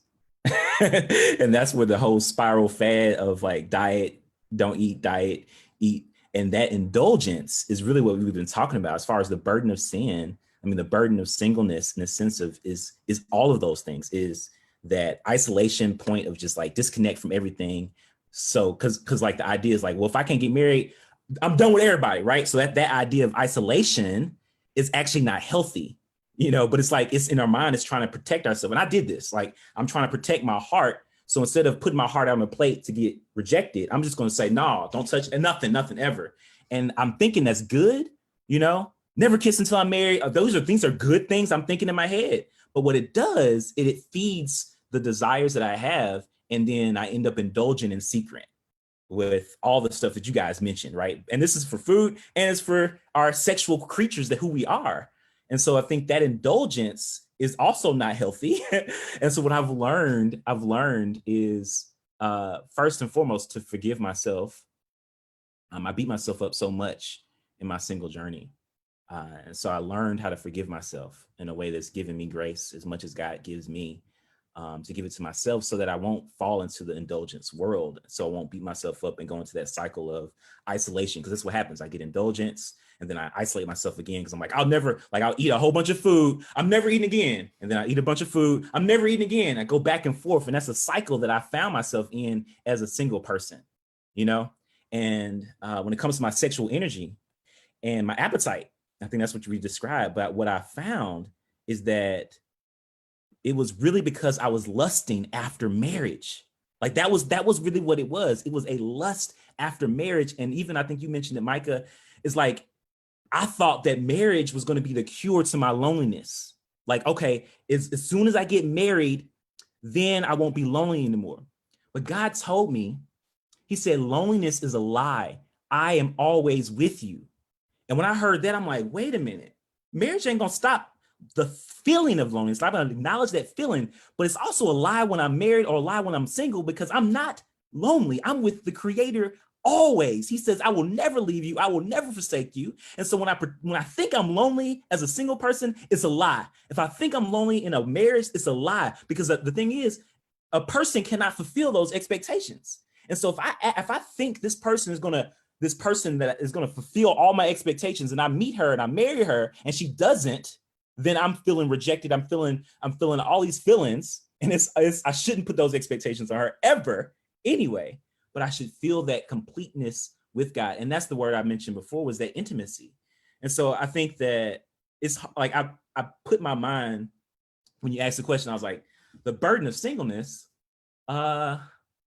And that's where the whole spiral fad of like diet, don't eat, diet, eat. And that indulgence is really what we've been talking about as far as the burden of sin. I mean, the burden of singleness in the sense of is all of those things, is that isolation point of just like disconnect from everything. So because like the idea is like, well, if I can't get married, I'm done with everybody, right? So that idea of isolation is actually not healthy, but it's like it's in our mind, it's trying to protect ourselves. And I did this, like I'm trying to protect my heart. So instead of putting my heart on a plate to get rejected, I'm just going to say, no, don't touch nothing ever. And I'm thinking that's good, never kiss until I'm married. These are good things I'm thinking in my head. But what it does, it feeds the desires that I have. And then I end up indulging in secret with all the stuff that you guys mentioned, right? And this is for food and it's for our sexual creatures, that who we are. And so I think that indulgence is also not healthy. And so what I've learned is first and foremost to forgive myself. I beat myself up so much in my single journey. And so I learned how to forgive myself in a way that's given me grace as much as God gives me, to give it to myself so that I won't fall into the indulgence world. So I won't beat myself up and go into that cycle of isolation, because that's what happens. I get indulgence and then I isolate myself again because I'm like, I'll eat a whole bunch of food. I'm never eating again. And then I eat a bunch of food. I'm never eating again. I go back and forth. And that's a cycle that I found myself in as a single person, And when it comes to my sexual energy and my appetite, I think that's what we described. But what I found is that it was really because I was lusting after marriage. Like that was really what it was. It was a lust after marriage. And even I think you mentioned it, Micah, is like, I thought that marriage was going to be the cure to my loneliness. Like, okay, as soon as I get married, then I won't be lonely anymore. But God told me, he said, loneliness is a lie. I am always with you. And when I heard that, I'm like, wait a minute, marriage ain't going to stop the feeling of loneliness. I'm going to acknowledge that feeling, but it's also a lie when I'm married or a lie when I'm single, because I'm not lonely. I'm with the Creator always. He says, I will never leave you. I will never forsake you. And so when I think I'm lonely as a single person, it's a lie. If I think I'm lonely in a marriage, it's a lie, because the thing is, a person cannot fulfill those expectations. And so if I think this person that is going to fulfill all my expectations, and I meet her and I marry her and she doesn't, then I'm feeling rejected. I'm feeling all these feelings, and I shouldn't put those expectations on her ever anyway, but I should feel that completeness with God. And that's the word I mentioned before, was that intimacy. And so I think that it's like, I put my mind, when you asked the question, I was like, the burden of singleness, I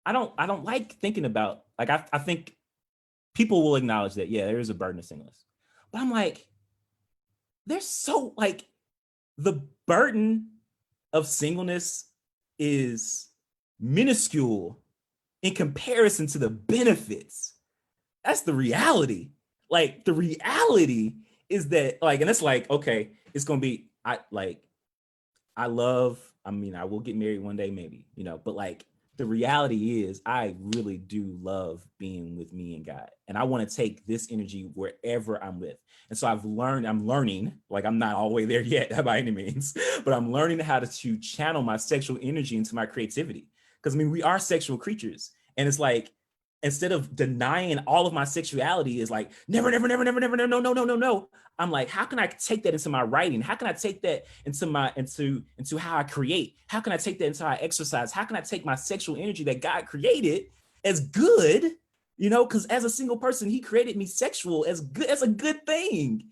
don't like thinking about, like, I think people will acknowledge that, yeah, there is a burden of singleness. But I'm like, there's so, like, the burden of singleness is minuscule in comparison to the benefits. That's the reality. Like, the reality is that, like, and it's like, okay, it's going to be, I will get married one day, maybe, but like, the reality is I really do love being with me and God. And I want to take this energy wherever I'm with. And so I'm learning, like, I'm not all the way there yet by any means, but I'm learning how to channel my sexual energy into my creativity. Because we are sexual creatures. And it's like, instead of denying all of my sexuality, is like, never, never, never, never, never, no. I'm like, how can I take that into my writing? How can I take that into how I create? How can I take that into how I exercise? How can I take my sexual energy that God created as good? Because as a single person, he created me sexual as a good thing.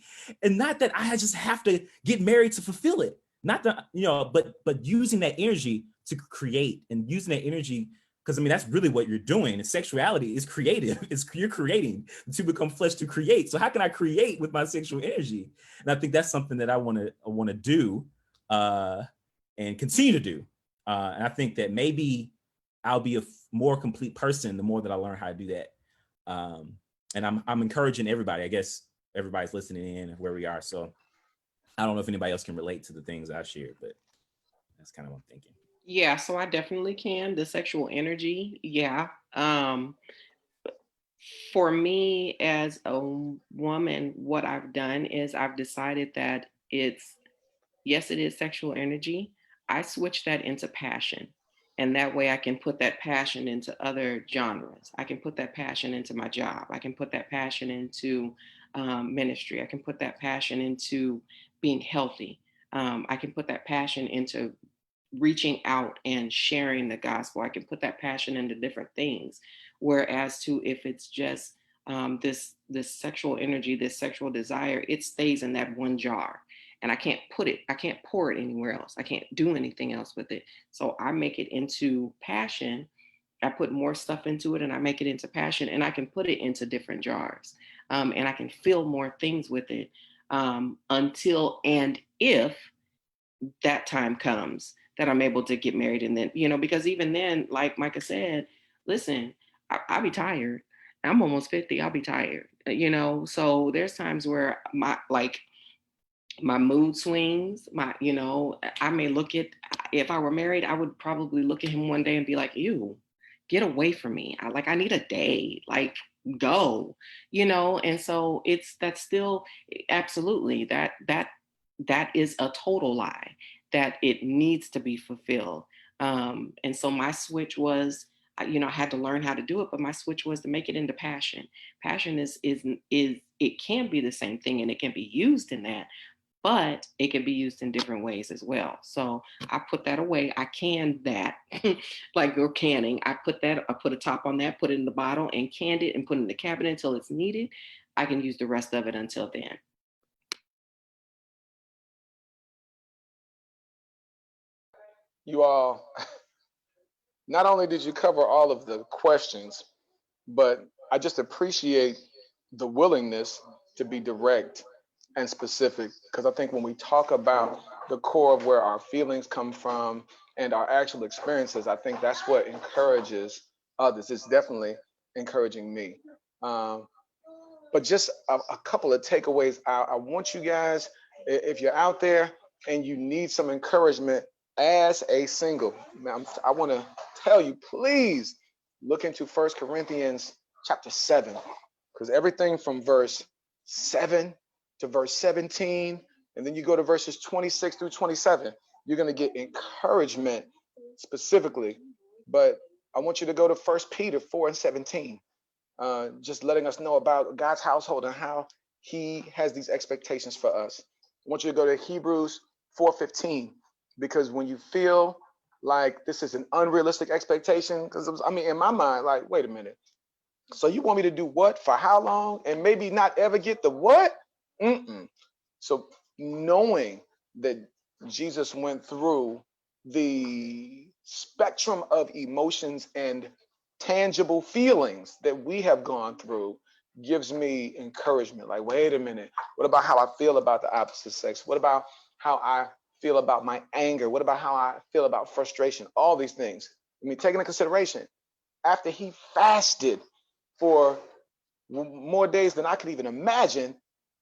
And not that I just have to get married to fulfill it. Not that, but using that energy to create, and using that energy, because that's really what you're doing. And sexuality is creative. You're creating to become flesh, to create. So how can I create with my sexual energy? And I think that's something that I want to do, and continue to do. And I think that maybe I'll be a more complete person the more that I learn how to do that. And I'm encouraging everybody. I guess everybody's listening in where we are. So I don't know if anybody else can relate to the things I shared, but that's kind of what I'm thinking. Yeah, so I definitely can. The sexual energy, yeah. For me as a woman, what I've done is I've decided that yes, it is sexual energy. I switch that into passion. And that way I can put that passion into other genres. I can put that passion into my job. I can put that passion into ministry. I can put that passion into being healthy. I can put that passion into reaching out and sharing the gospel. I can put that passion into different things. Whereas to if it's just this sexual energy, this sexual desire, it stays in that one jar. And I can't pour it anywhere else. I can't do anything else with it. So I make it into passion. I put more stuff into it and I make it into passion, and I can put it into different jars. And I can fill more things with it until and if that time comes that I'm able to get married. And then, because even then, like Micah said, listen, I'll be tired. I'm almost 50. I'll be tired, so there's times where my mood swings, I may look at, if I were married, I would probably look at him one day and be like, ew, get away from me. I need a day, go, and so that's still absolutely that is a total lie, that it needs to be fulfilled. And so my switch was, I had to learn how to do it, but my switch was to make it into passion. Passion is it can be the same thing and it can be used in that, but it can be used in different ways as well. So I put that away. I canned that, like you're canning. I put a top on that, put it in the bottle and canned it and put it in the cabinet until it's needed. I can use the rest of it until then. You all, not only did you cover all of the questions, but I just appreciate the willingness to be direct and specific. Because I think when we talk about the core of where our feelings come from and our actual experiences, I think that's what encourages others. It's definitely encouraging me. Um, but just a couple of takeaways. I want you guys, if you're out there and you need some encouragement as a single, I want to tell you, please look into First Corinthians chapter 7, because everything from verse 7 to verse 17, and then you go to verses 26 through 27, you're going to get encouragement specifically. But I want you to go to First Peter 4 and 17, just letting us know about God's household and how he has these expectations for us. I want you to go to Hebrews 4:15, because when you feel like this is an unrealistic expectation, because in my mind, like, wait a minute, so you want me to do what for how long and maybe not ever get the what? Mm-mm. So knowing that Jesus went through the spectrum of emotions and tangible feelings that we have gone through gives me encouragement. Like, wait a minute, what about how I feel about the opposite sex? What about how I feel about my anger? What about how I feel about frustration? All these things. Taking into consideration, after he fasted for more days than I could even imagine,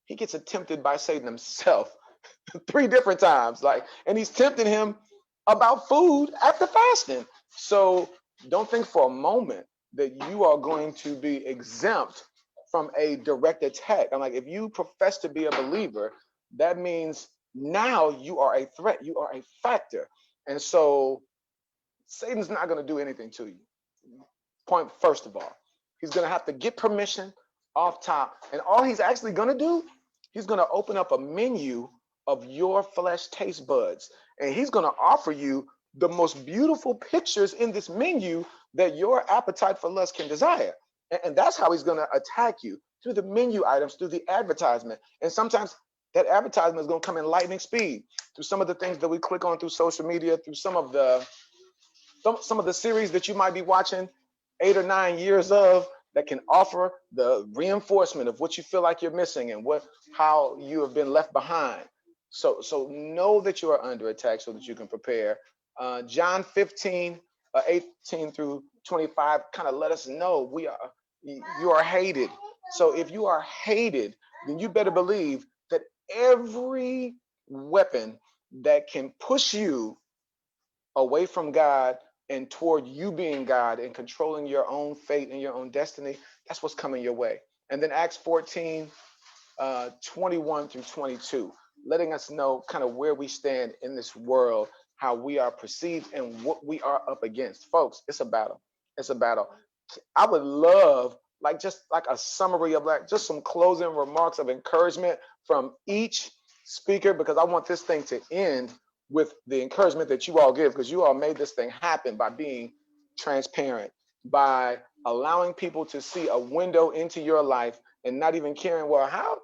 he gets tempted by Satan himself 3 different times. And he's tempting him about food after fasting. So don't think for a moment that you are going to be exempt from a direct attack. I'm like, if you profess to be a believer, that means now you are a threat, you are a factor. And so Satan's not going to do anything to you. Point first of all, he's going to have to get permission off top. And all he's actually going to do, he's going to open up a menu of your flesh taste buds. And he's going to offer you the most beautiful pictures in this menu that your appetite for lust can desire. And that's how he's going to attack you, through the menu items, through the advertisement. And sometimes that advertisement is going to come in lightning speed through some of the things that we click on through social media, through some of the series that you might be watching 8 or 9 years of, that can offer the reinforcement of what you feel like you're missing and how you have been left behind. So know that you are under attack so that you can prepare. John 15, 18 through 25 kind of let us know you are hated. So if you are hated, then you better believe that every weapon that can push you away from God and toward you being God and controlling your own fate and your own destiny, that's what's coming your way. And then Acts 14, 21 through 22, letting us know kind of where we stand in this world, how we are perceived, and what we are up against. Folks, it's a battle. It's a battle. I would love like just like a summary of like just some closing remarks of encouragement from each speaker, because I want this thing to end with the encouragement that you all give, because you all made this thing happen by being transparent, by allowing people to see a window into your life and not even caring, well, how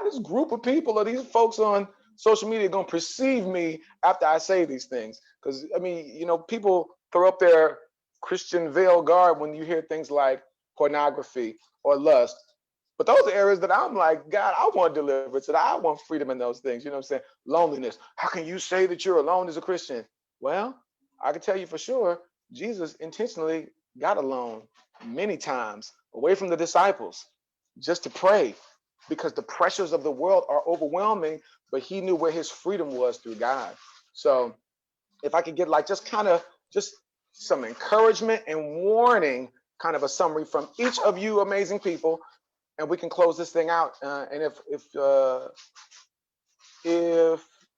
this group of people or these folks on social media going to perceive me after I say these things. Because I mean, you know, people throw up their Christian veil guard when you hear things like pornography or lust. But those are areas that I'm like, God, I want deliverance and I want freedom in those things. You know what I'm saying? Loneliness. How can you say that you're alone as a Christian? Well, I can tell you for sure, Jesus intentionally got alone many times away from the disciples just to pray, because the pressures of the world are overwhelming, but he knew where his freedom was through God. So if I could get like just kind of just some encouragement and warning, kind of a summary from each of you amazing people, and we can close this thing out. And if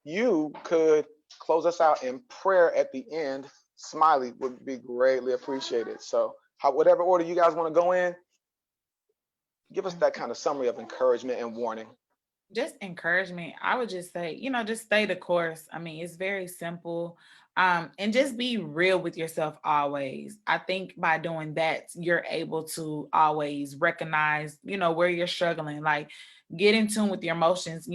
you could close us out in prayer at the end, Smiley would be greatly appreciated. So, whatever order you guys want to go in, give us that kind of summary of encouragement and warning. Just encouragement. I would just say, just stay the course. I mean, it's very simple. And just be real with yourself always. I think by doing that, you're able to always recognize, where you're struggling. Like, get in tune with your emotions,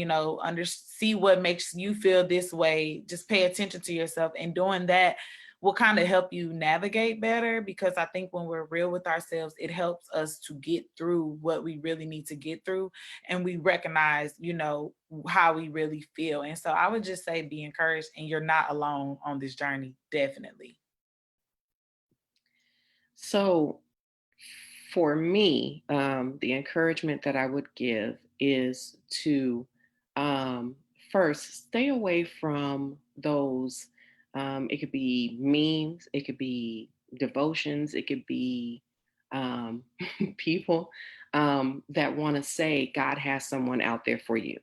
see what makes you feel this way. Just pay attention to yourself. And doing that will kind of help you navigate better, because I think when we're real with ourselves, it helps us to get through what we really need to get through, and we recognize, how we really feel. And so I would just say be encouraged, and you're not alone on this journey, definitely. So for me, the encouragement that I would give is to first stay away from those. It could be memes, it could be devotions, it could be um, people that want to say God has someone out there for you.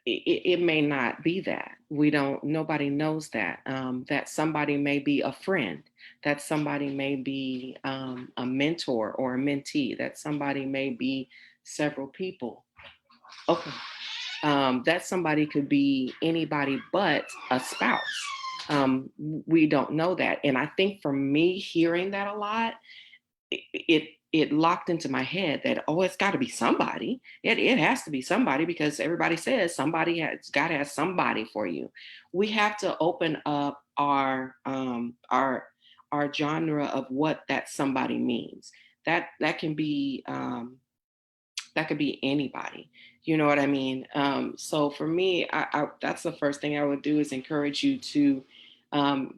It may not be that. Nobody knows that. That somebody may be a friend, that somebody may be a mentor or a mentee, that somebody may be several people. Okay. That somebody could be anybody but a spouse. We don't know that. And I think for me, hearing that a lot, it locked into my head that, oh, it's got to be somebody. It has to be somebody, because everybody says God has somebody for you. We have to open up our genre of what that somebody means. That can be that could be anybody. You know what I mean? So for me, that's the first thing I would do, is encourage you to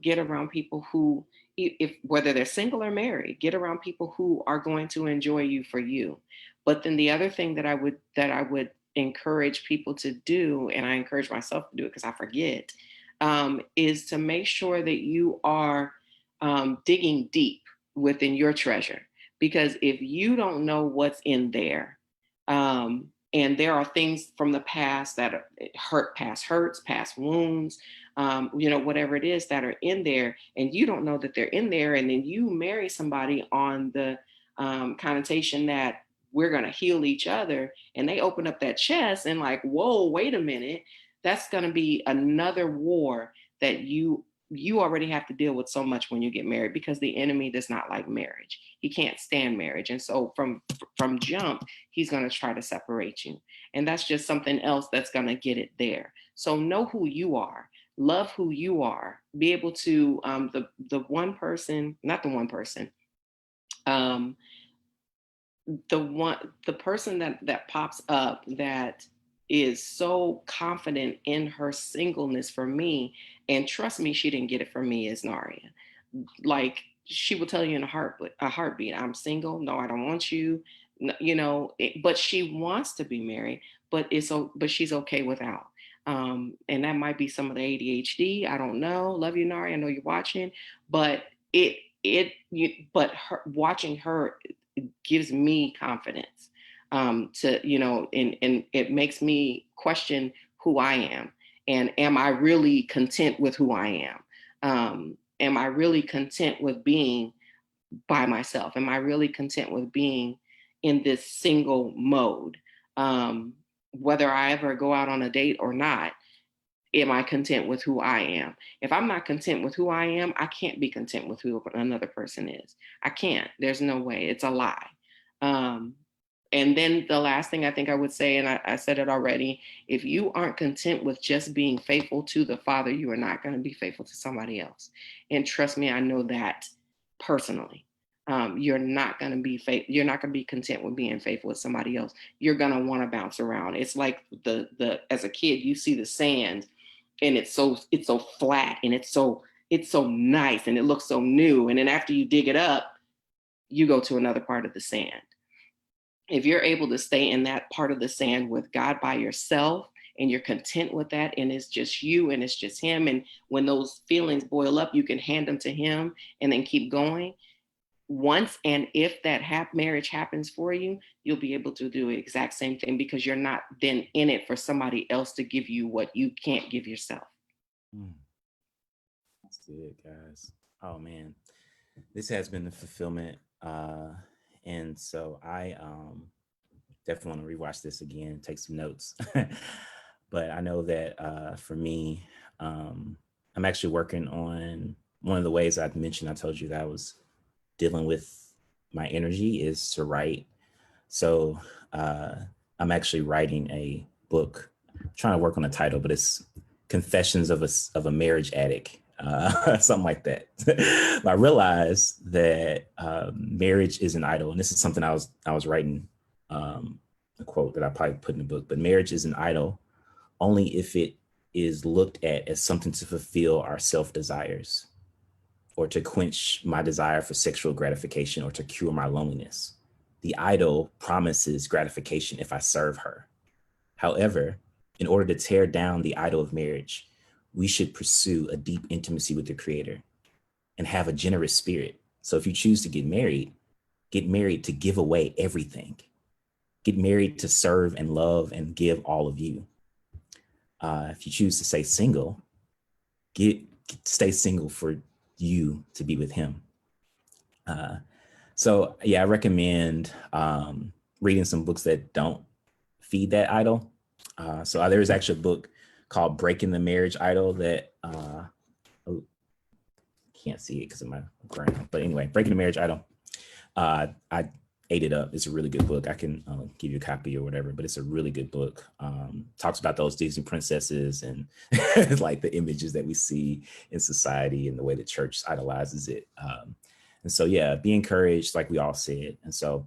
get around people who, if whether they're single or married, get around people who are going to enjoy you for you. But then the other thing that I would encourage people to do, and I encourage myself to do it because I forget, is to make sure that you are digging deep within your treasure. Because if you don't know what's in there, and there are things from the past that past hurts, past wounds, whatever it is that are in there, and you don't know that they're in there, and then you marry somebody on the connotation that we're going to heal each other, and they open up that chest and like, whoa, wait a minute, that's going to be another war that you already have to deal with so much when you get married, because the enemy does not like marriage. He can't stand marriage. And so from jump, he's going to try to separate you. And that's just something else that's going to get it there. So know who you are, love who you are, be able to, the one person, not the one person, the person that pops up that is so confident in her singleness for me, and trust me, she didn't get it from me, is Naria. Like, she will tell you in a heartbeat, I'm single. No, I don't want you. But she wants to be married, but she's okay without. And that might be some of the ADHD. I don't know. Love you, Nari. I know you're watching, but watching her gives me confidence, to, and it makes me question who I am. And am I really content with who I am? Am I really content with being by myself? Am I really content with being in this single mode? Whether I ever go out on a date or not, am I content with who I am? If I'm not content with who I am, I can't be content with who another person is. I can't. There's no way. It's a lie. Um, and then the last thing I think I would say, and I said it already, if you aren't content with just being faithful to the Father, you are not going to be faithful to somebody else. And trust me, I know that personally. You're not going to be you're not going to be content with being faithful with somebody else. You're going to want to bounce around. It's like the as a kid, you see the sand and it's so flat and it's so nice and it looks so new. And then after you dig it up, you go to another part of the sand. If you're able to stay in that part of the sand with God by yourself and you're content with that, and it's just you and it's just him, and when those feelings boil up, you can hand them to him and then keep going. Once and if that marriage happens for you, you'll be able to do the exact same thing, because you're not then in it for somebody else to give you what you can't give yourself. That's good, guys. Oh man, this has been the fulfillment. And so I definitely want to rewatch this again, take some notes. But I know that for me, I'm actually working on one of the ways I've mentioned. I told you that I was dealing with my energy is to write. So I'm actually writing a book. I'm trying to work on a title, but it's Confessions of a Marriage Addict. Something like that. I realized that marriage is an idol, and this is something I was writing, a quote that I probably put in the book. But marriage is an idol only if it is looked at as something to fulfill our self desires, or to quench my desire for sexual gratification, or to cure my loneliness. The idol promises gratification if I serve her. However, in order to tear down the idol of marriage, we should pursue a deep intimacy with the Creator and have a generous spirit. So if you choose to get married to give away everything. Get married to serve and love and give all of you. If you choose to stay single, stay single for you to be with him. So yeah, I recommend reading some books that don't feed that idol. So there's actually a book called Breaking the Marriage Idol that can't see it because of my ground. But anyway, Breaking the Marriage Idol. I ate it up. It's a really good book. I can give you a copy or whatever, but it's a really good book. Talks about those Disney princesses and like the images that we see in society and the way the church idolizes it. And so, yeah, be encouraged, like we all said. And so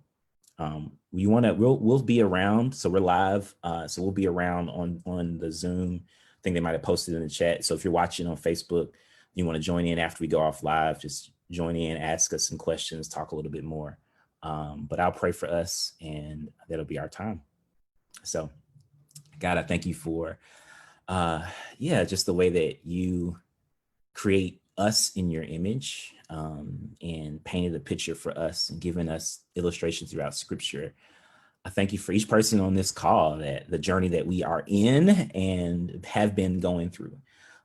we'll be around. So we're live. So we'll be around on the Zoom thing they might have posted in the chat. So if you're watching on Facebook, you want to join in after we go off live, just join in, ask us some questions, talk a little bit more. But I'll pray for us and that'll be our time. So God, I thank you for, just the way that you create us in your image, and painted a picture for us and given us illustrations throughout scripture. I thank you for each person on this call, that the journey that we are in and have been going through.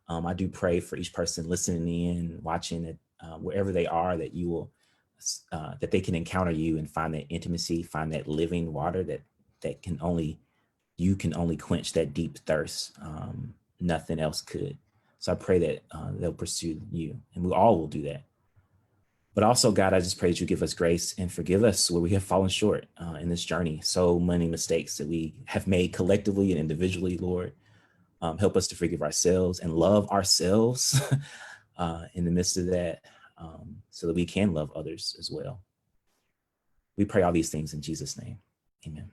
I do pray for each person listening in, watching it, wherever they are, that you will, that they can encounter you and find that intimacy, find that living water that you can only quench that deep thirst. Nothing else could. So I pray that they'll pursue you, and we all will do that. But also, God, I just pray that you give us grace and forgive us where we have fallen short in this journey. So many mistakes that we have made collectively and individually, Lord. Help us to forgive ourselves and love ourselves in the midst of that, so that we can love others as well. We pray all these things in Jesus' name. Amen.